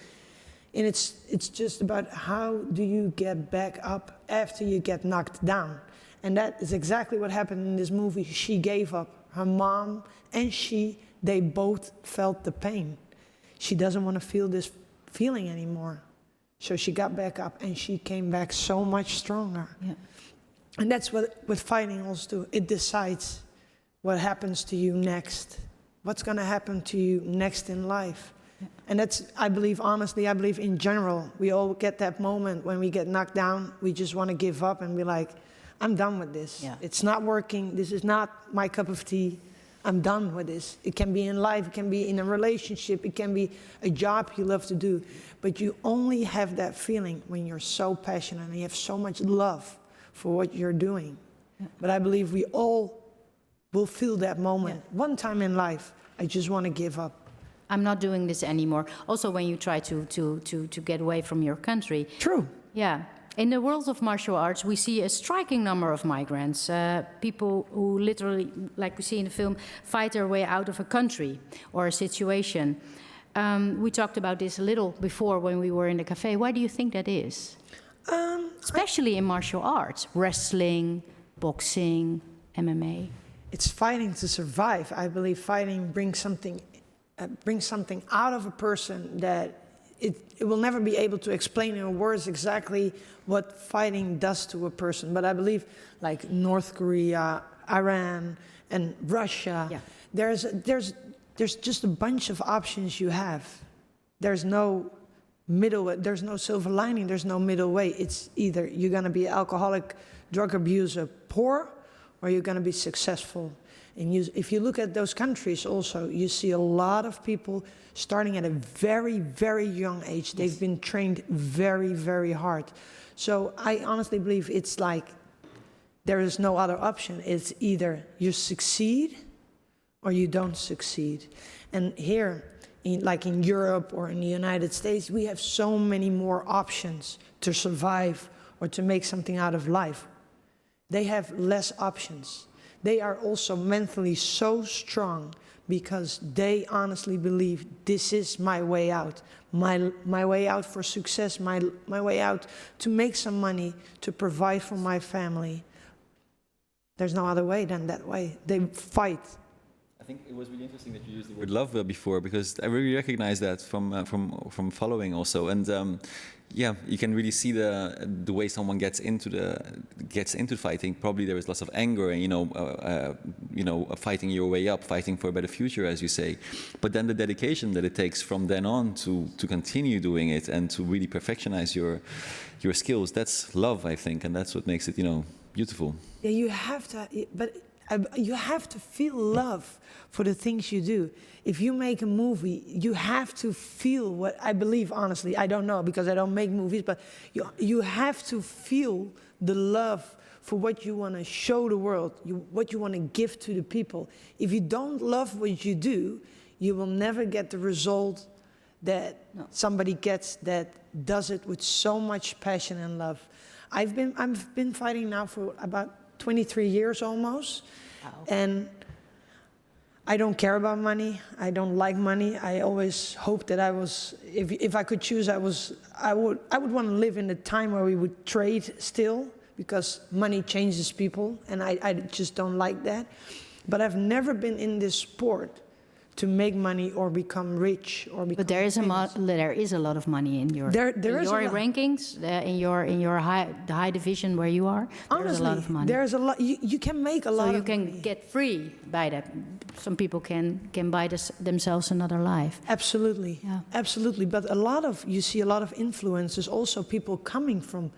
And it's just about how do you get back up after you get knocked down. And that is exactly what happened in this movie. She gave up. Her mom and they both felt the pain. She doesn't want to feel this feeling anymore. So she got back up, and she came back so much stronger. Yeah. And that's what fighting also do. It decides what happens to you next. What's going to happen to you next in life? And that's, I believe, honestly, I believe in general, we all get that moment when we get knocked down, we just want to give up and be like, I'm done with this. Yeah. It's not working. This is not my cup of tea. I'm done with this. It can be in life, it can be in a relationship, it can be a job you love to do. But you only have that feeling when you're so passionate and you have so much love for what you're doing. Yeah. But I believe we all will feel that moment. Yeah. One time in life, I just want to give up. I'm not doing this anymore. Also, when you try to get away from your country. True. Yeah. In the world of martial arts, we see a striking number of migrants, people who literally, like we see in the film, fight their way out of a country or a situation. We talked about this a little before when we were in the cafe. Why do you think that is? Especially in martial arts, wrestling, boxing, MMA. It's fighting to survive. I believe fighting brings something out of a person that it will never be able to explain in words exactly what fighting does to a person. But I believe like North Korea, Iran, and Russia, there's just a bunch of options you have. There's no middle, there's no silver lining, there's no middle way. It's either you're gonna be alcoholic, drug abuser, poor, or you're gonna be successful. And if you look at those countries also, you see a lot of people starting at a very, very young age. They've been trained very, very hard. So I honestly believe it's like there is no other option. It's either you succeed or you don't succeed. And here, like in Europe or in the United States, we have so many more options to survive or to make something out of life. They have less options. They are also mentally so strong because they honestly believe this is my way out. My way out for success, my way out to make some money, to provide for my family. There's no other way than that way. They fight. I think it was really interesting that you used the word love before, because I really recognize that from following also. And yeah, you can really see the way someone gets into fighting. Probably there is lots of anger and fighting your way up, fighting for a better future, as you say. But then the dedication that it takes from then on to continue doing it and to really perfectionize your skills, that's love, I think, and that's what makes it beautiful. Yeah, you have to, but you have to feel love for the things you do. If you make a movie, you have to feel what I believe, honestly, I don't know because I don't make movies, but you have to feel the love for what you want to show the world, what you want to give to the people. If you don't love what you do, you will never get the result that somebody gets that does it with so much passion and love. I've been fighting now for about 23 years almost. Wow. And I don't care about money. I don't like money. I always hoped that I was, if I could choose, I would want to live in a time where we would trade still, because money changes people, and I just don't like that. But I've never been in this sport to make money or become rich or become. But there is a lot of money in your rankings, in your high division where you are. Honestly, there's a lot of money. There's a lot. You can make a lot. So you can get free by that. Some people can buy themselves another life. Absolutely, absolutely. But you see a lot of influencers, also people coming from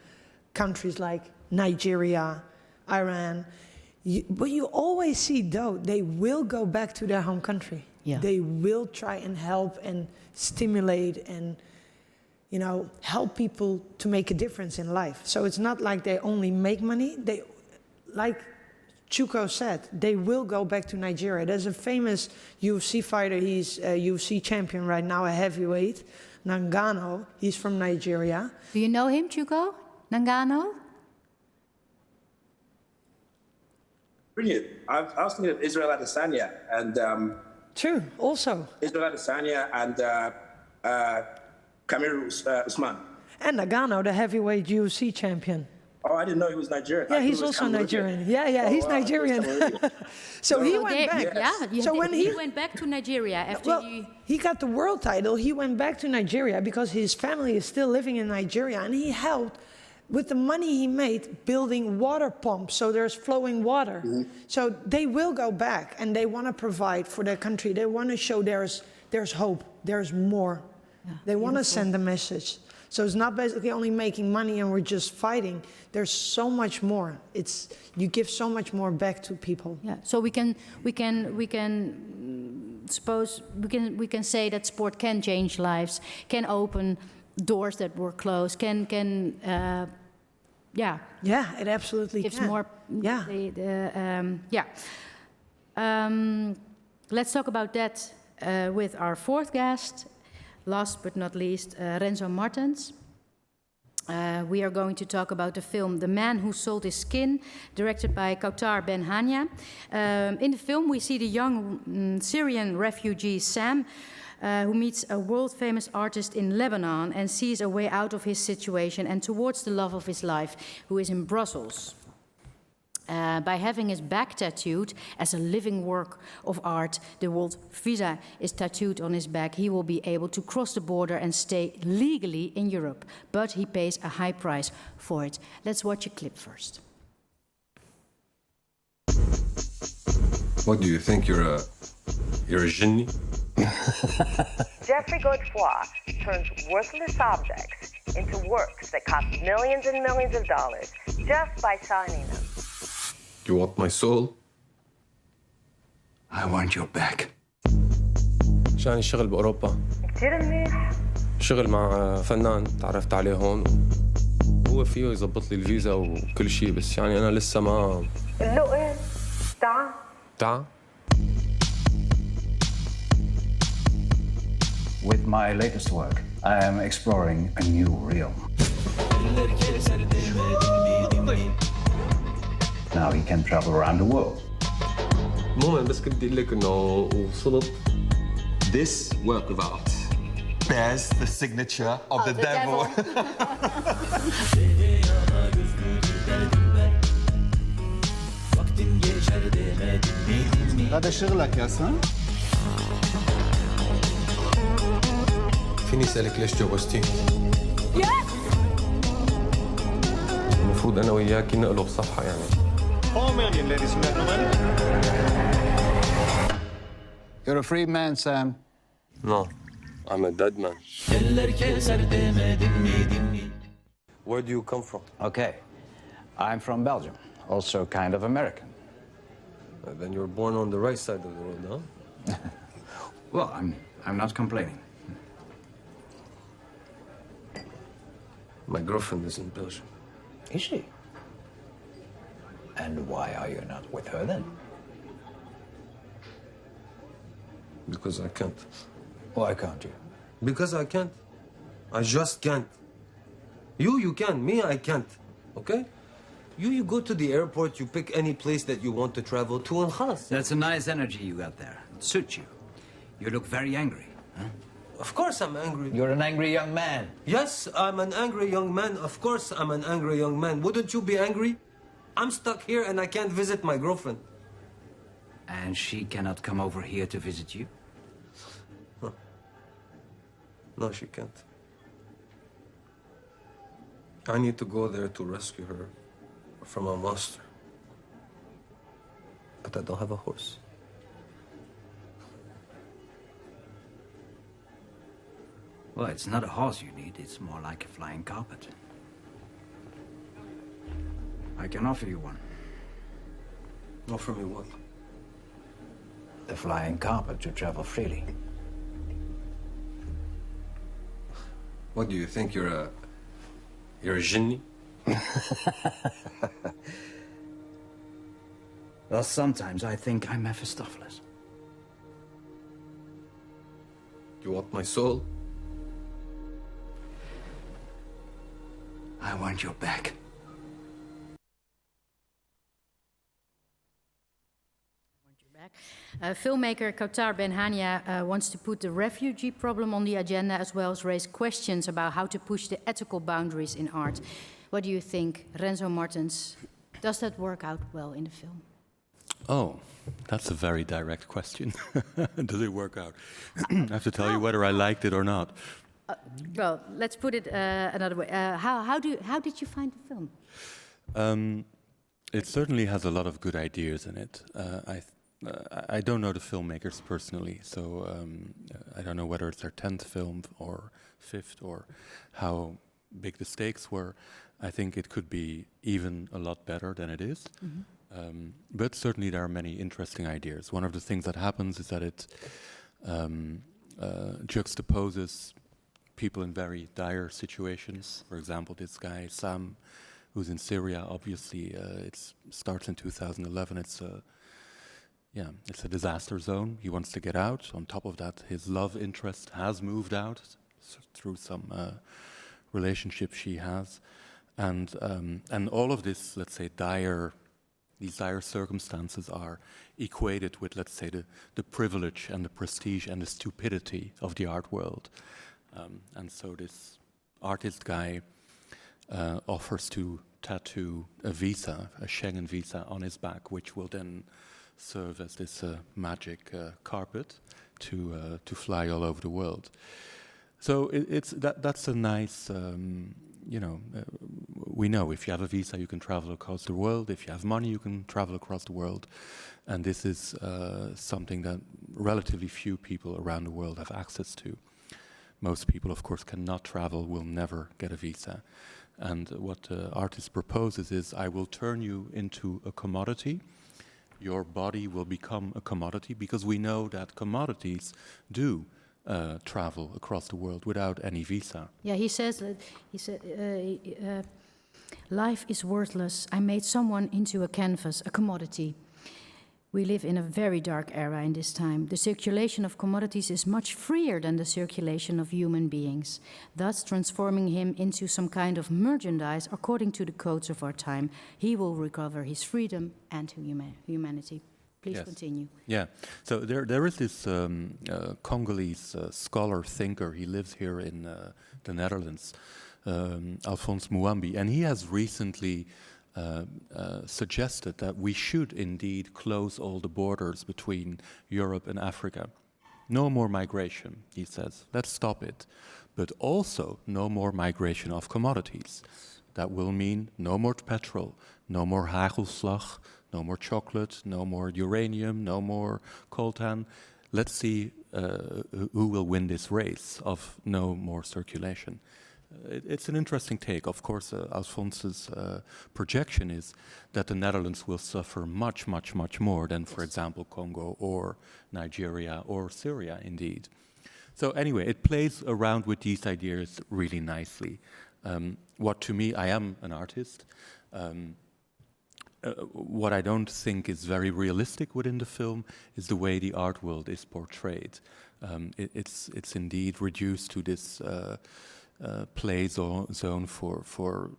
countries like Nigeria, Iran. But you always see, though, they will go back to their home country. Yeah. They will try and help and stimulate and, help people to make a difference in life. So it's not like they only make money. They, like Chuko said, they will go back to Nigeria. There's a famous UFC fighter. He's a UFC champion right now, a heavyweight, Ngannou. He's from Nigeria. Do you know him, Chuko? Ngannou? Brilliant. I was thinking of Israel Adesanya and. True, also. Israel Adesanya and Kamaru Usman. And Ngannou, the heavyweight UFC champion. Oh, I didn't know he was Nigerian. Yeah, he's also Nigerian. Yeah, he's Nigerian. So he went back. Yeah, so when he went back to Nigeria after he got the world title, he went back to Nigeria because his family is still living in Nigeria, and he helped with the money he made, building water pumps so there's flowing water. So they will go back and they want to provide for their country. They want to show there's hope, there's more. They want to send a message. So it's not basically only making money and we're just fighting. There's so much more. You give so much more back to people. Yeah. So we can say that sport can change lives, can open doors that were closed, yeah, it absolutely gives can. more. Yeah. Let's talk about that with our fourth guest. Last but not least, Renzo Martens. We are going to talk about the film The Man Who Sold His Skin, directed by Kaouther Ben Hania. In the film, we see the young Syrian refugee Sam, who meets a world-famous artist in Lebanon and sees a way out of his situation and towards the love of his life, who is in Brussels. By having his back tattooed as a living work of art, the world visa is tattooed on his back, he will be able to cross the border and stay legally in Europe. But he pays a high price for it. Let's watch a clip first. What do you think? You're a genie? Jeffrey Godefroy turns worthless objects into works that cost millions and millions of dollars just by signing them. You want my soul? I want your back. جاني شغل بأوروبا. كتير منيح. شغل مع فنان تعرفت عليه هون. هو فيه يزبط لي الفيزا وكل شيء بس يعني أنا لسه ما. اللقي تعا. With my latest work, I am exploring a new realm. Now he can travel around the world. المهم بس كنت أقول لك إنه وصلت. This work of art bears the signature of the devil. هذا شغلك يا سن؟ فيني أسألك ليش جوزتيني؟ المفروض أنا وياكي نقلب صفحة يعني. 4 million, ladies and gentlemen. You're a free man, Sam. No, I'm a dead man. Where do you come from? Okay. I'm from Belgium, also kind of American. Then you're born on the right side of the road, huh? Well, I'm not complaining. My girlfriend is in Belgium. Is she? And why are you not with her then? Because I can't. Why can't you? Because I can't. I just can't. You can. Me, I can't. Okay? You go to the airport, you pick any place that you want to travel to, and khalas. That's a nice energy you got there. It suits you. You look very angry, huh? Of course I'm angry. You're an angry young man. Yes, I'm an angry young man. Of course I'm an angry young man. Wouldn't you be angry? I'm stuck here and I can't visit my girlfriend. And she cannot come over here to visit you? No, she can't. I need to go there to rescue her from a monster. But I don't have a horse. Well, it's not a horse you need. It's more like a flying carpet. I can offer you one. Offer me what? The flying carpet to travel freely. What do you think? You're a genie? Well, sometimes I think I'm Mephistopheles. You want my soul? I want your back. Filmmaker Kaouther Ben Hania wants to put the refugee problem on the agenda as well as raise questions about how to push the ethical boundaries in art. What do you think, Renzo Martens? Does that work out well in the film? Oh, that's a very direct question. Does it work out? I have to tell you whether I liked it or not. Well, let's put it another way. How did you find the film? It certainly has a lot of good ideas in it. I don't know the filmmakers personally, so I don't know whether it's their 10th film or 5th or how big the stakes were. I think it could be even a lot better than it is. But certainly there are many interesting ideas. One of the things that happens is that it juxtaposes people in very dire situations. For example, this guy, Sam, who's in Syria, obviously it starts in 2011. It's a disaster zone. He wants to get out. On top of that, his love interest has moved out through some relationship she has. And all of this, let's say, these dire circumstances are equated with, let's say, the privilege and the prestige and the stupidity of the art world. And so this artist guy offers to tattoo a visa, a Schengen visa, on his back, which will then serve as this magic carpet to fly all over the world. So that's a nice, we know if you have a visa, you can travel across the world. If you have money, you can travel across the world. And this is something that relatively few people around the world have access to. Most people, of course, cannot travel, will never get a visa. And what the artist proposes is, I will turn you into a commodity. Your body will become a commodity, because we know that commodities do travel across the world without any visa. Yeah, he said, life is worthless. I made someone into a canvas, a commodity. We live in a very dark era in this time. The circulation of commodities is much freer than the circulation of human beings, thus transforming him into some kind of merchandise according to the codes of our time. He will recover his freedom and humanity. Please continue. Yeah, so there is this Congolese scholar, thinker. He lives here in the Netherlands, Alphonse Muambi, and he has recently suggested that we should indeed close all the borders between Europe and Africa. No more migration, he says. Let's stop it. But also no more migration of commodities. That will mean no more petrol, no more hagelslag, no more chocolate, no more uranium, no more coltan. Let's see who will win this race of no more circulation. It's an interesting take. Of course, Alphonse's projection is that the Netherlands will suffer much, much, much more than, for example, Congo or Nigeria or Syria, indeed. So anyway, it plays around with these ideas really nicely. What to me, I am an artist. What I don't think is very realistic within the film is the way the art world is portrayed. It's indeed reduced to this play zone for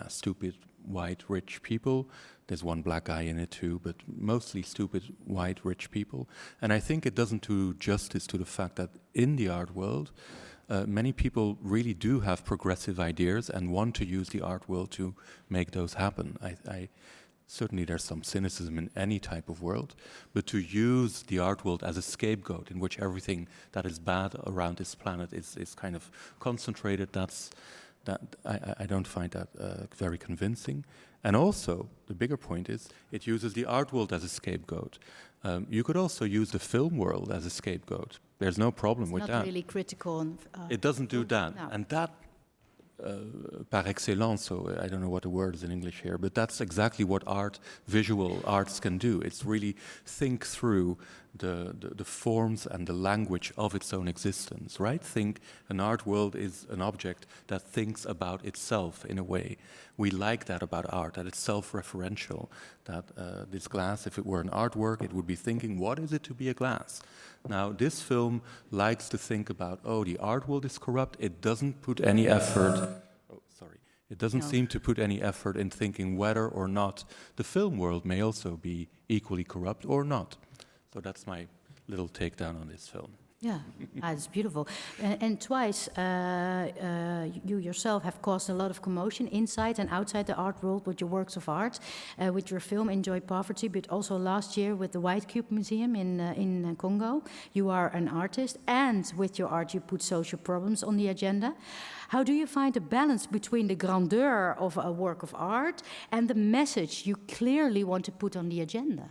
stupid white rich people. There's one black guy in it too, but mostly stupid white rich people. And I think it doesn't do justice to the fact that in the art world, many people really do have progressive ideas and want to use the art world to make those happen. Certainly there's some cynicism in any type of world, but to use the art world as a scapegoat in which everything that is bad around this planet is kind of concentrated, I don't find that very convincing. And also, the bigger point is, it uses the art world as a scapegoat. You could also use the film world as a scapegoat. There's no problem with that. It's not really critical. It doesn't do that. No. And that, par excellence, so I don't know what the word is in English here, but that's exactly what visual arts can do. It's really think through the forms and the language of its own existence, right? Think an art world is an object that thinks about itself in a way. We like that about art, that it's self-referential, that this glass, if it were an artwork, it would be thinking, what is it to be a glass? Now, this film likes to think about, the art world is corrupt. It doesn't put any effort. It doesn't seem to put any effort in thinking whether or not the film world may also be equally corrupt or not. So that's my little takedown on this film. Yeah, it's beautiful. And twice, you yourself have caused a lot of commotion inside and outside the art world with your works of art, with your film Enjoy Poverty, but also last year with the White Cube Museum in Congo. You are an artist, and with your art you put social problems on the agenda. How do you find the balance between the grandeur of a work of art and the message you clearly want to put on the agenda?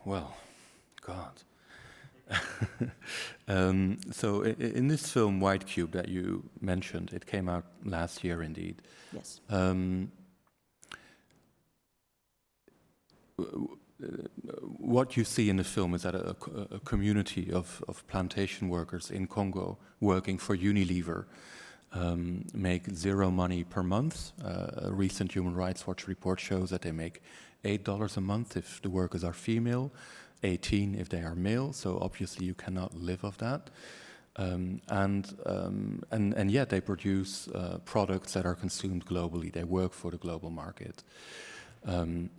Well, God. So in this film, White Cube, that you mentioned, it came out last year indeed. Yes. What you see in the film is that a community of plantation workers in Congo working for Unilever make zero money per month. A recent Human Rights Watch report shows that they make $8 a month if the workers are female, 18 if they are male, so obviously you cannot live off that. And yet they produce products that are consumed globally. They work for the global market. And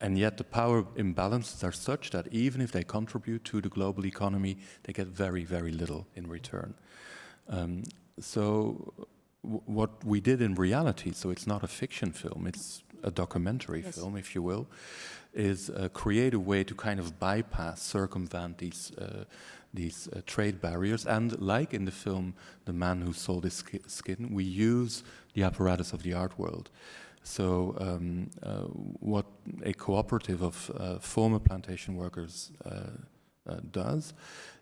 yet the power imbalances are such that even if they contribute to the global economy, they get very, very little in return. So what we did in reality, so it's not a fiction film, it's a documentary film, if you will, is create a way to kind of bypass, circumvent these trade barriers. And like in the film, The Man Who Sold His Skin, we use the apparatus of the art world. So what a cooperative of former plantation workers does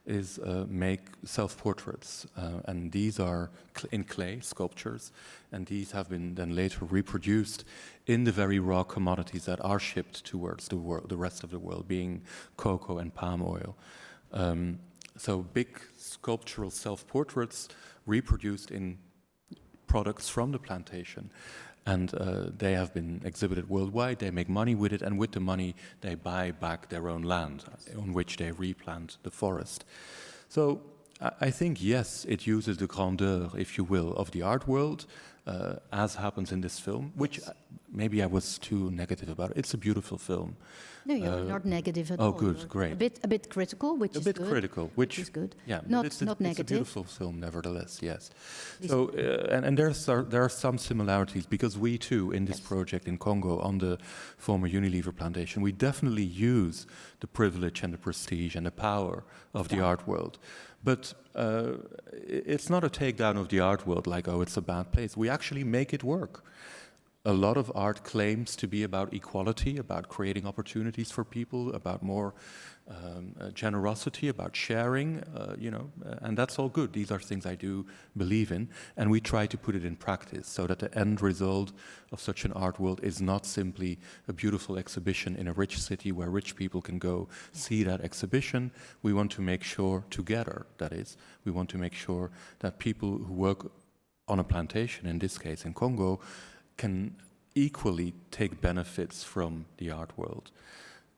is make self-portraits, and these are in clay sculptures, and these have been then later reproduced in the very raw commodities that are shipped towards the world, the rest of the world, being cocoa and palm oil. So big sculptural self-portraits reproduced in products from the plantation. And they have been exhibited worldwide. They make money with it, and with the money they buy back their own land on which they replant the forest. So I think, yes, it uses the grandeur, if you will, of the art world, as happens in this film, which maybe I was too negative about it. It's a beautiful film. No, you're not negative at all. Oh, good, You're great. A bit critical, which is good. A bit critical, which is good. Yeah, not it's negative. It's a beautiful film, nevertheless. Yes. So, and there are some similarities, because we too, in this project in Congo, on the former Unilever plantation, we definitely use the privilege and the prestige and the power of the art world. But it's not a takedown of the art world, like, oh, it's a bad place. We actually make it work. A lot of art claims to be about equality, about creating opportunities for people, about more generosity, about sharing, and that's all good. These are things I do believe in, and we try to put it in practice so that the end result of such an art world is not simply a beautiful exhibition in a rich city where rich people can go see that exhibition. We want to make sure together, that is, we want to make sure that people who work on a plantation, in this case in Congo, can equally take benefits from the art world.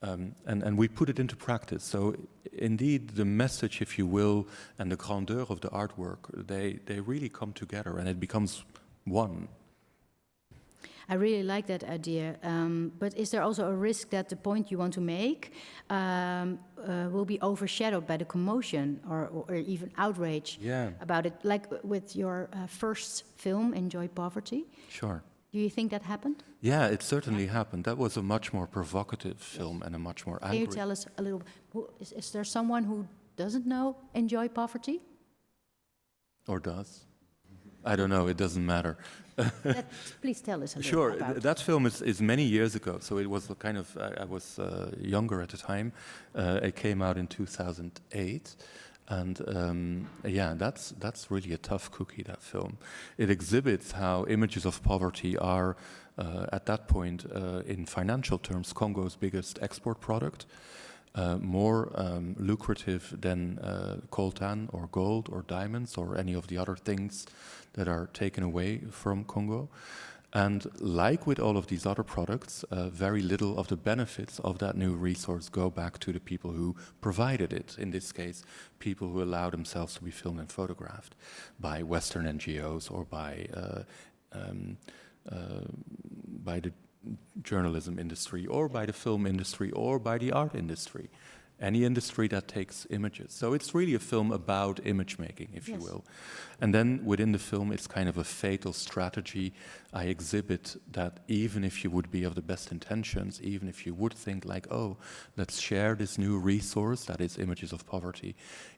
And we put it into practice. So indeed, the message, if you will, and the grandeur of the artwork, they really come together and it becomes one. I really like that idea. But is there also a risk that the point you want to make will be overshadowed by the commotion or even outrage about it, like with your first film, Enjoy Poverty? Sure. Do you think that happened? Yeah, it certainly happened. That was a much more provocative film and a much more angry. Can you tell us a little, is there someone who doesn't know Enjoy Poverty? Or does? I don't know, it doesn't matter. Please tell us a little Sure, about that film is many years ago, so it was kind of, I was younger at the time. It came out in 2008. And yeah, that's really a tough cookie, that film. It exhibits how images of poverty are, at that point, in financial terms, Congo's biggest export product, more lucrative than coltan or gold or diamonds or any of the other things that are taken away from Congo. And like with all of these other products, very little of the benefits of that new resource go back to the people who provided it. In this case, people who allow themselves to be filmed and photographed by Western NGOs or by the journalism industry or by the film industry or by the art industry. Any industry that takes images. So it's really a film about image making, if you will. And then within the film, it's kind of a fatal strategy. I exhibit that even if you would be of the best intentions, even if you would think like, oh, let's share this new resource that is images of poverty,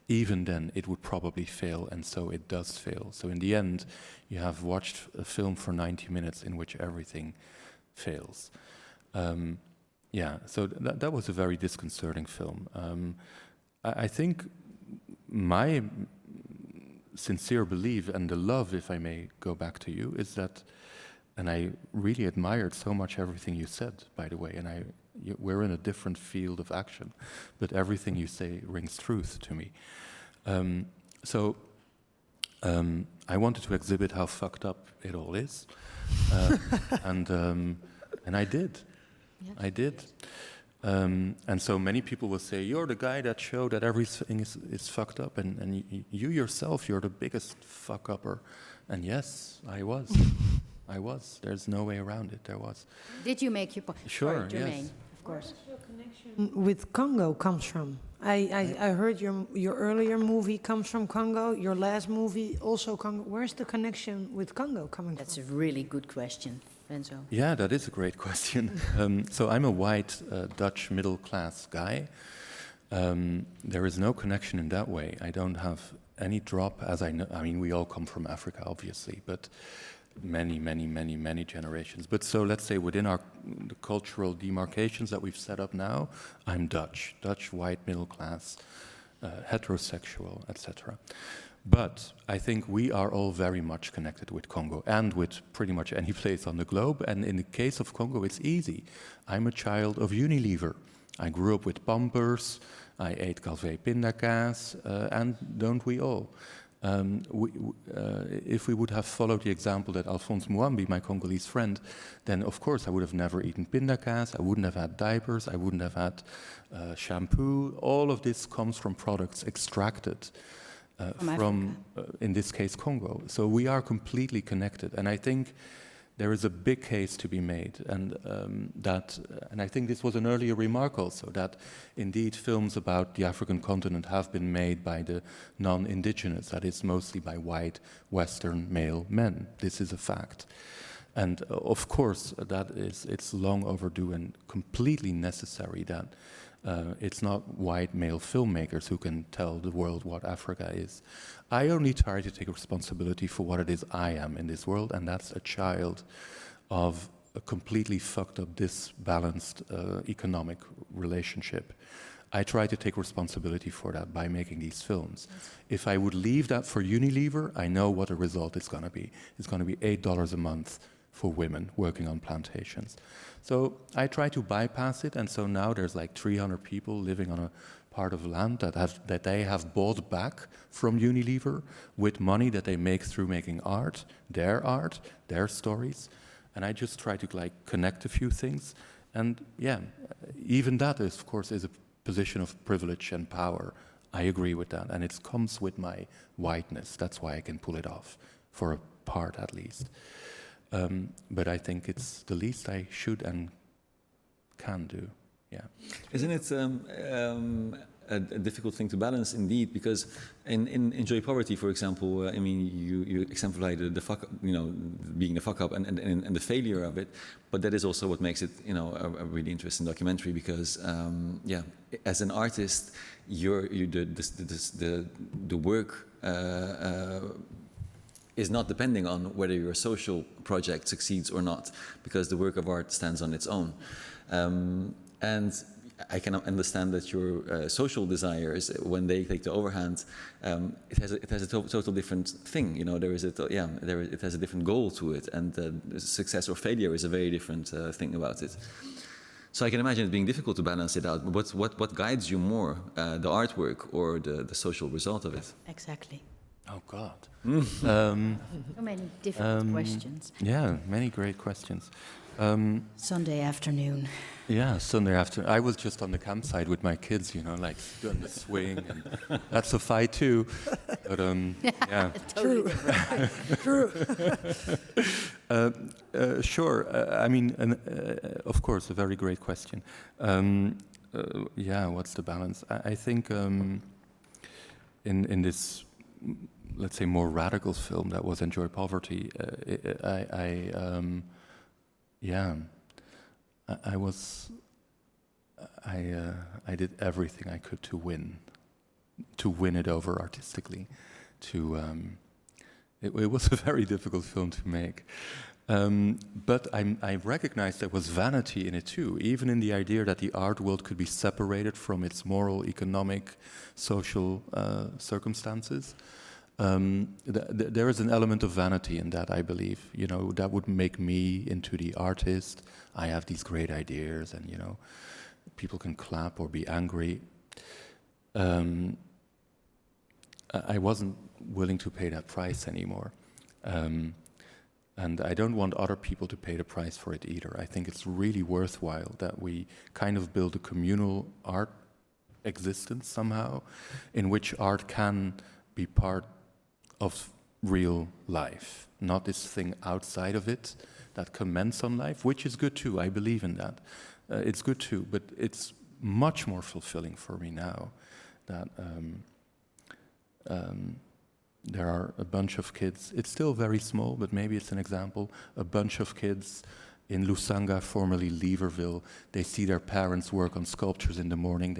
even then it would probably fail, and so it does fail. So in the end, you have watched a film for 90 minutes in which everything fails. Yeah, so that was a very disconcerting film. I think my sincere belief and the love, if I may go back to you, is that, and I really admired so much everything you said, by the way, and we're in a different field of action, but everything you say rings truth to me. I wanted to exhibit how fucked up it all is, and I did. Yes. I did. And so many people will say, you're the guy that showed that everything is fucked up, and you yourself, you're the biggest fuck-upper. And yes, I was. I was. There's no way around it. There was. Did you make your point? Sure, Germaine, yes. of course. Where's your connection with Congo comes from? I heard your earlier movie comes from Congo, your last movie also Congo. Where's the connection with Congo coming from? That's a really good question. Renzo. Yeah, that is a great question. So I'm a white Dutch middle-class guy. There is no connection in that way. I don't have any drop, as I know. I mean, we all come from Africa, obviously, but many generations. But so let's say within the cultural demarcations that we've set up now, I'm Dutch, white, middle-class, heterosexual, etc. But I think we are all very much connected with Congo and with pretty much any place on the globe. And in the case of Congo, it's easy. I'm a child of Unilever. I grew up with Pampers. I ate Kaweh pindakaas, and don't we all? If we would have followed the example that Alphonse Muambi, my Congolese friend, then of course I would have never eaten pindakaas. I wouldn't have had diapers. I wouldn't have had shampoo. All of this comes from products extracted from in this case, Congo. So we are completely connected. And I think there is a big case to be made. And and I think this was an earlier remark also, that indeed films about the African continent have been made by the non-indigenous, that is mostly by white, Western male men. This is a fact. And of course, it's long overdue and completely necessary that it's not white male filmmakers who can tell the world what Africa is. I only try to take responsibility for what it is I am in this world, and that's a child of a completely fucked up, disbalanced economic relationship. I try to take responsibility for that by making these films. Yes. If I would leave that for Unilever, I know what the result is going to be. It's going to be $8 a month for women working on plantations. So I try to bypass it, and so now there's like 300 people living on a part of land that they have bought back from Unilever with money that they make through making art, their stories, and I just try to like connect a few things, and yeah, even that is, of course, is a position of privilege and power. I agree with that, and it comes with my whiteness. That's why I can pull it off, for a part at least. But I think it's the least I should and can do. Yeah. Isn't it a difficult thing to balance, indeed? Because in Enjoy Poverty, for example, I mean, you exemplified the fuck, being the fuck up and the failure of it. But that is also what makes it, a really interesting documentary. Because, as an artist, the work is not depending on whether your social project succeeds or not, because the work of art stands on its own. And I can understand that your social desires, when they take the overhand, it has a total different thing. It has a different goal to it, and success or failure is a very different thing about it. So I can imagine it being difficult to balance it out. What guides you more, the artwork or the social result of it? Exactly. Oh, God. So many different questions. Yeah, many great questions. Sunday afternoon. Yeah, Sunday afternoon. I was just on the campsite with my kids, you know, like doing the swing, and that's a fight too. But yeah. True. True. Sure. I mean, of course, a very great question. Yeah, what's the balance? I think in this, let's say, more radical film that was Enjoy Poverty, I did everything I could to win it over artistically. It was a very difficult film to make. But I recognized there was vanity in it too, even in the idea that the art world could be separated from its moral, economic, social circumstances. There is an element of vanity in that, I believe. You know, that would make me into the artist. I have these great ideas, and you know, people can clap or be angry. I wasn't willing to pay that price anymore. And I don't want other people to pay the price for it either. I think it's really worthwhile that we kind of build a communal art existence somehow, in which art can be part of real life, not this thing outside of it that comments on life, which is good too. I believe in that. It's good too, but it's much more fulfilling for me now that there are a bunch of kids. It's still very small, but maybe it's an example. A bunch of kids in Lusanga, formerly Leverville. They see their parents work on sculptures in the morning.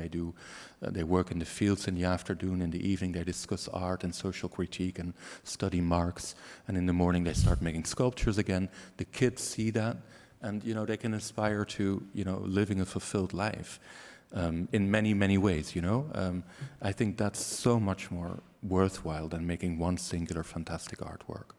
They work in the fields in the afternoon. In the evening, they discuss art and social critique and study Marx. And in the morning, they start making sculptures again. The kids see that, and you know, they can aspire to, you know, living a fulfilled life in many, many ways. You know, I think that's so much more worthwhile than making one singular fantastic artwork.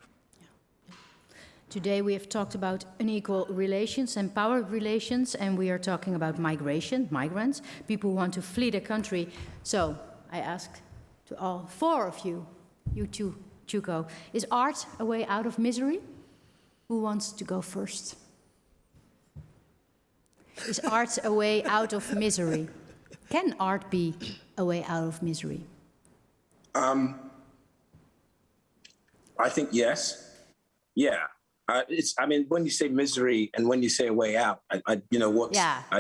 Today we have talked about unequal relations and power relations, and we are talking about migration, migrants, people who want to flee the country. So I ask to all four of you, you too, Chuko, is art a way out of misery? Who wants to go first? Is art a way out of misery? Can art be a way out of misery? I think yes. Yeah. I mean, when you say misery and when you say a way out, I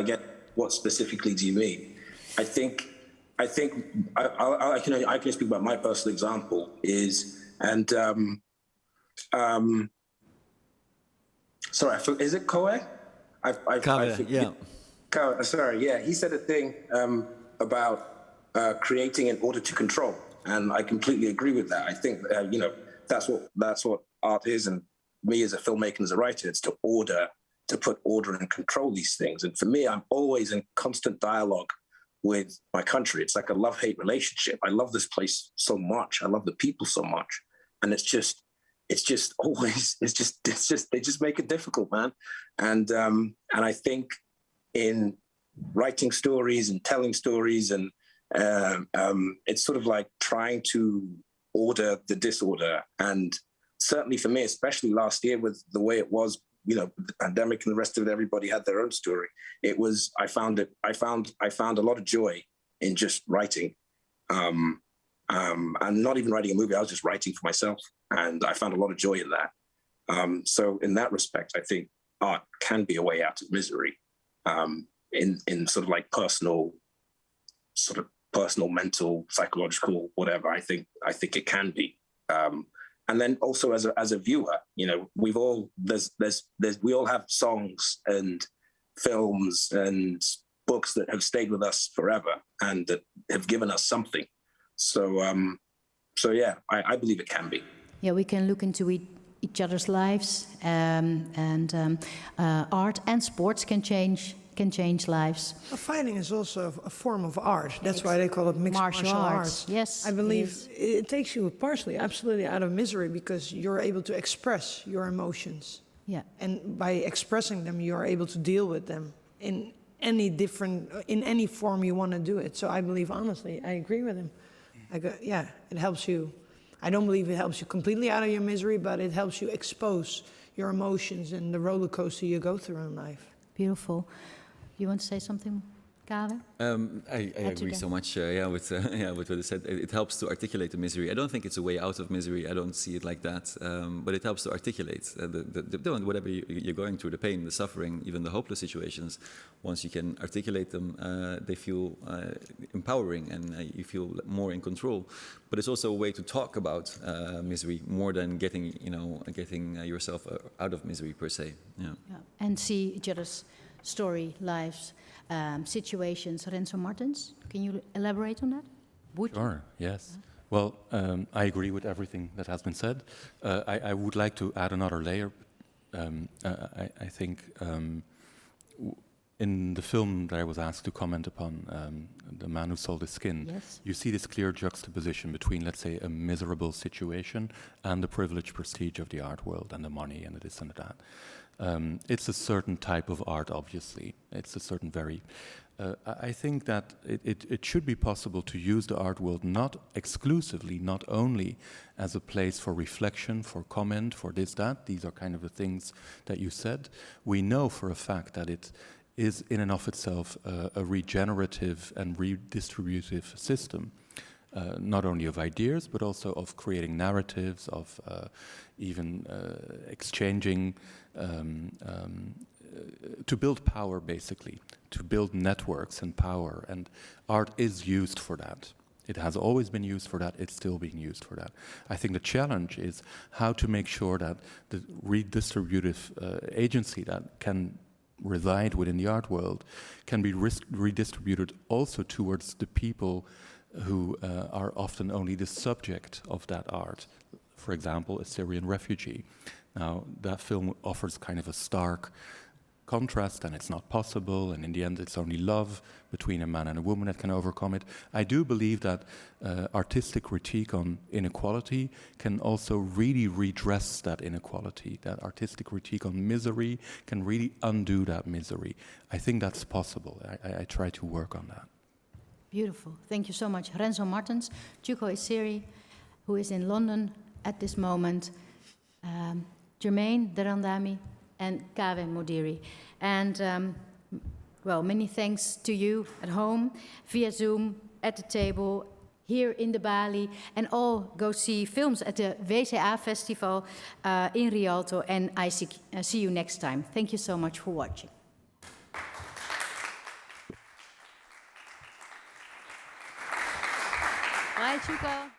get what specifically do you mean? I can speak about my personal example sorry, is it Kaweh? Kaweh, yeah. Kaweh, sorry, yeah. He said a thing about creating in order to control, and I completely agree with that. I think that's what art is, and me as a filmmaker, as a writer, it's to put order and control these things. And for me, I'm always in constant dialogue with my country. It's like a love-hate relationship. I love this place so much. I love the people so much, and they just make it difficult, man. And I think in writing stories and telling stories, and it's sort of like trying to order the disorder. And certainly for me, especially last year with the way it was, you know, the pandemic and the rest of it, everybody had their own story. I found a lot of joy in just writing. And not even writing a movie, I was just writing for myself. And I found a lot of joy in that. So in that respect, I think art can be a way out of misery, in sort of like personal, mental, psychological, whatever. I think it can be. And then also as a viewer, you know, we all have songs and films and books that have stayed with us forever and that have given us something. So yeah, I believe it can be. Yeah, we can look into each other's lives, and art and sports can change lives. Fighting is also a form of art. That's why they call it mixed martial arts. Yes, I believe it takes you partially, absolutely out of misery, because you're able to express your emotions. Yeah, and by expressing them, you are able to deal with them in any form you want to do it. So I believe, honestly, I agree with him. It helps you I don't believe it helps you completely out of your misery, but it helps you expose your emotions and the roller coaster you go through in life. Beautiful. You want to say something, Kaweh? I agree so much with what you said. It helps to articulate the misery. I don't think it's a way out of misery. I don't see it like that. But it helps to articulate whatever you're going through, the pain, the suffering, even the hopeless situations. Once you can articulate them, they feel empowering and you feel more in control. But it's also a way to talk about misery more than getting yourself out of misery per se. Yeah. And see each other's story, lives, situations. Renzo, Martens, can you elaborate on that? Sure, yes. Well, I agree with everything that has been said. I would like to add another layer. I think in the film that I was asked to comment upon, The Man Who Sold His Skin, yes, you see this clear juxtaposition between, let's say, a miserable situation and the privileged prestige of the art world and the money and the this and that. It's a certain type of art, obviously. It's a certain very... I think that it should be possible to use the art world not exclusively, not only as a place for reflection, for comment, for this, that. These are kind of the things that you said. We know for a fact that it is in and of itself a regenerative and redistributive system. Not only of ideas, but also of creating narratives, of even exchanging, to build power, basically, to build networks and power. And art is used for that. It has always been used for that. It's still being used for that. I think the challenge is how to make sure that the redistributive agency that can reside within the art world can be redistributed also towards the people who are often only the subject of that art. For example, a Syrian refugee. Now, that film offers kind of a stark contrast, and it's not possible, and in the end it's only love between a man and a woman that can overcome it. I do believe that artistic critique on inequality can also really redress that inequality. That artistic critique on misery can really undo that misery. I think that's possible. I try to work on that. Beautiful. Thank you so much. Renzo, Martens, Chuko Esiri, who is in London at this moment, Germaine, the Randamie, and Kaweh Modiri. And, well, many thanks to you at home, via Zoom, at the table, here in the Balie, and all go see films at the WCA Festival in Rialto, and I see you next time. Thank you so much for watching. Arie Chuko.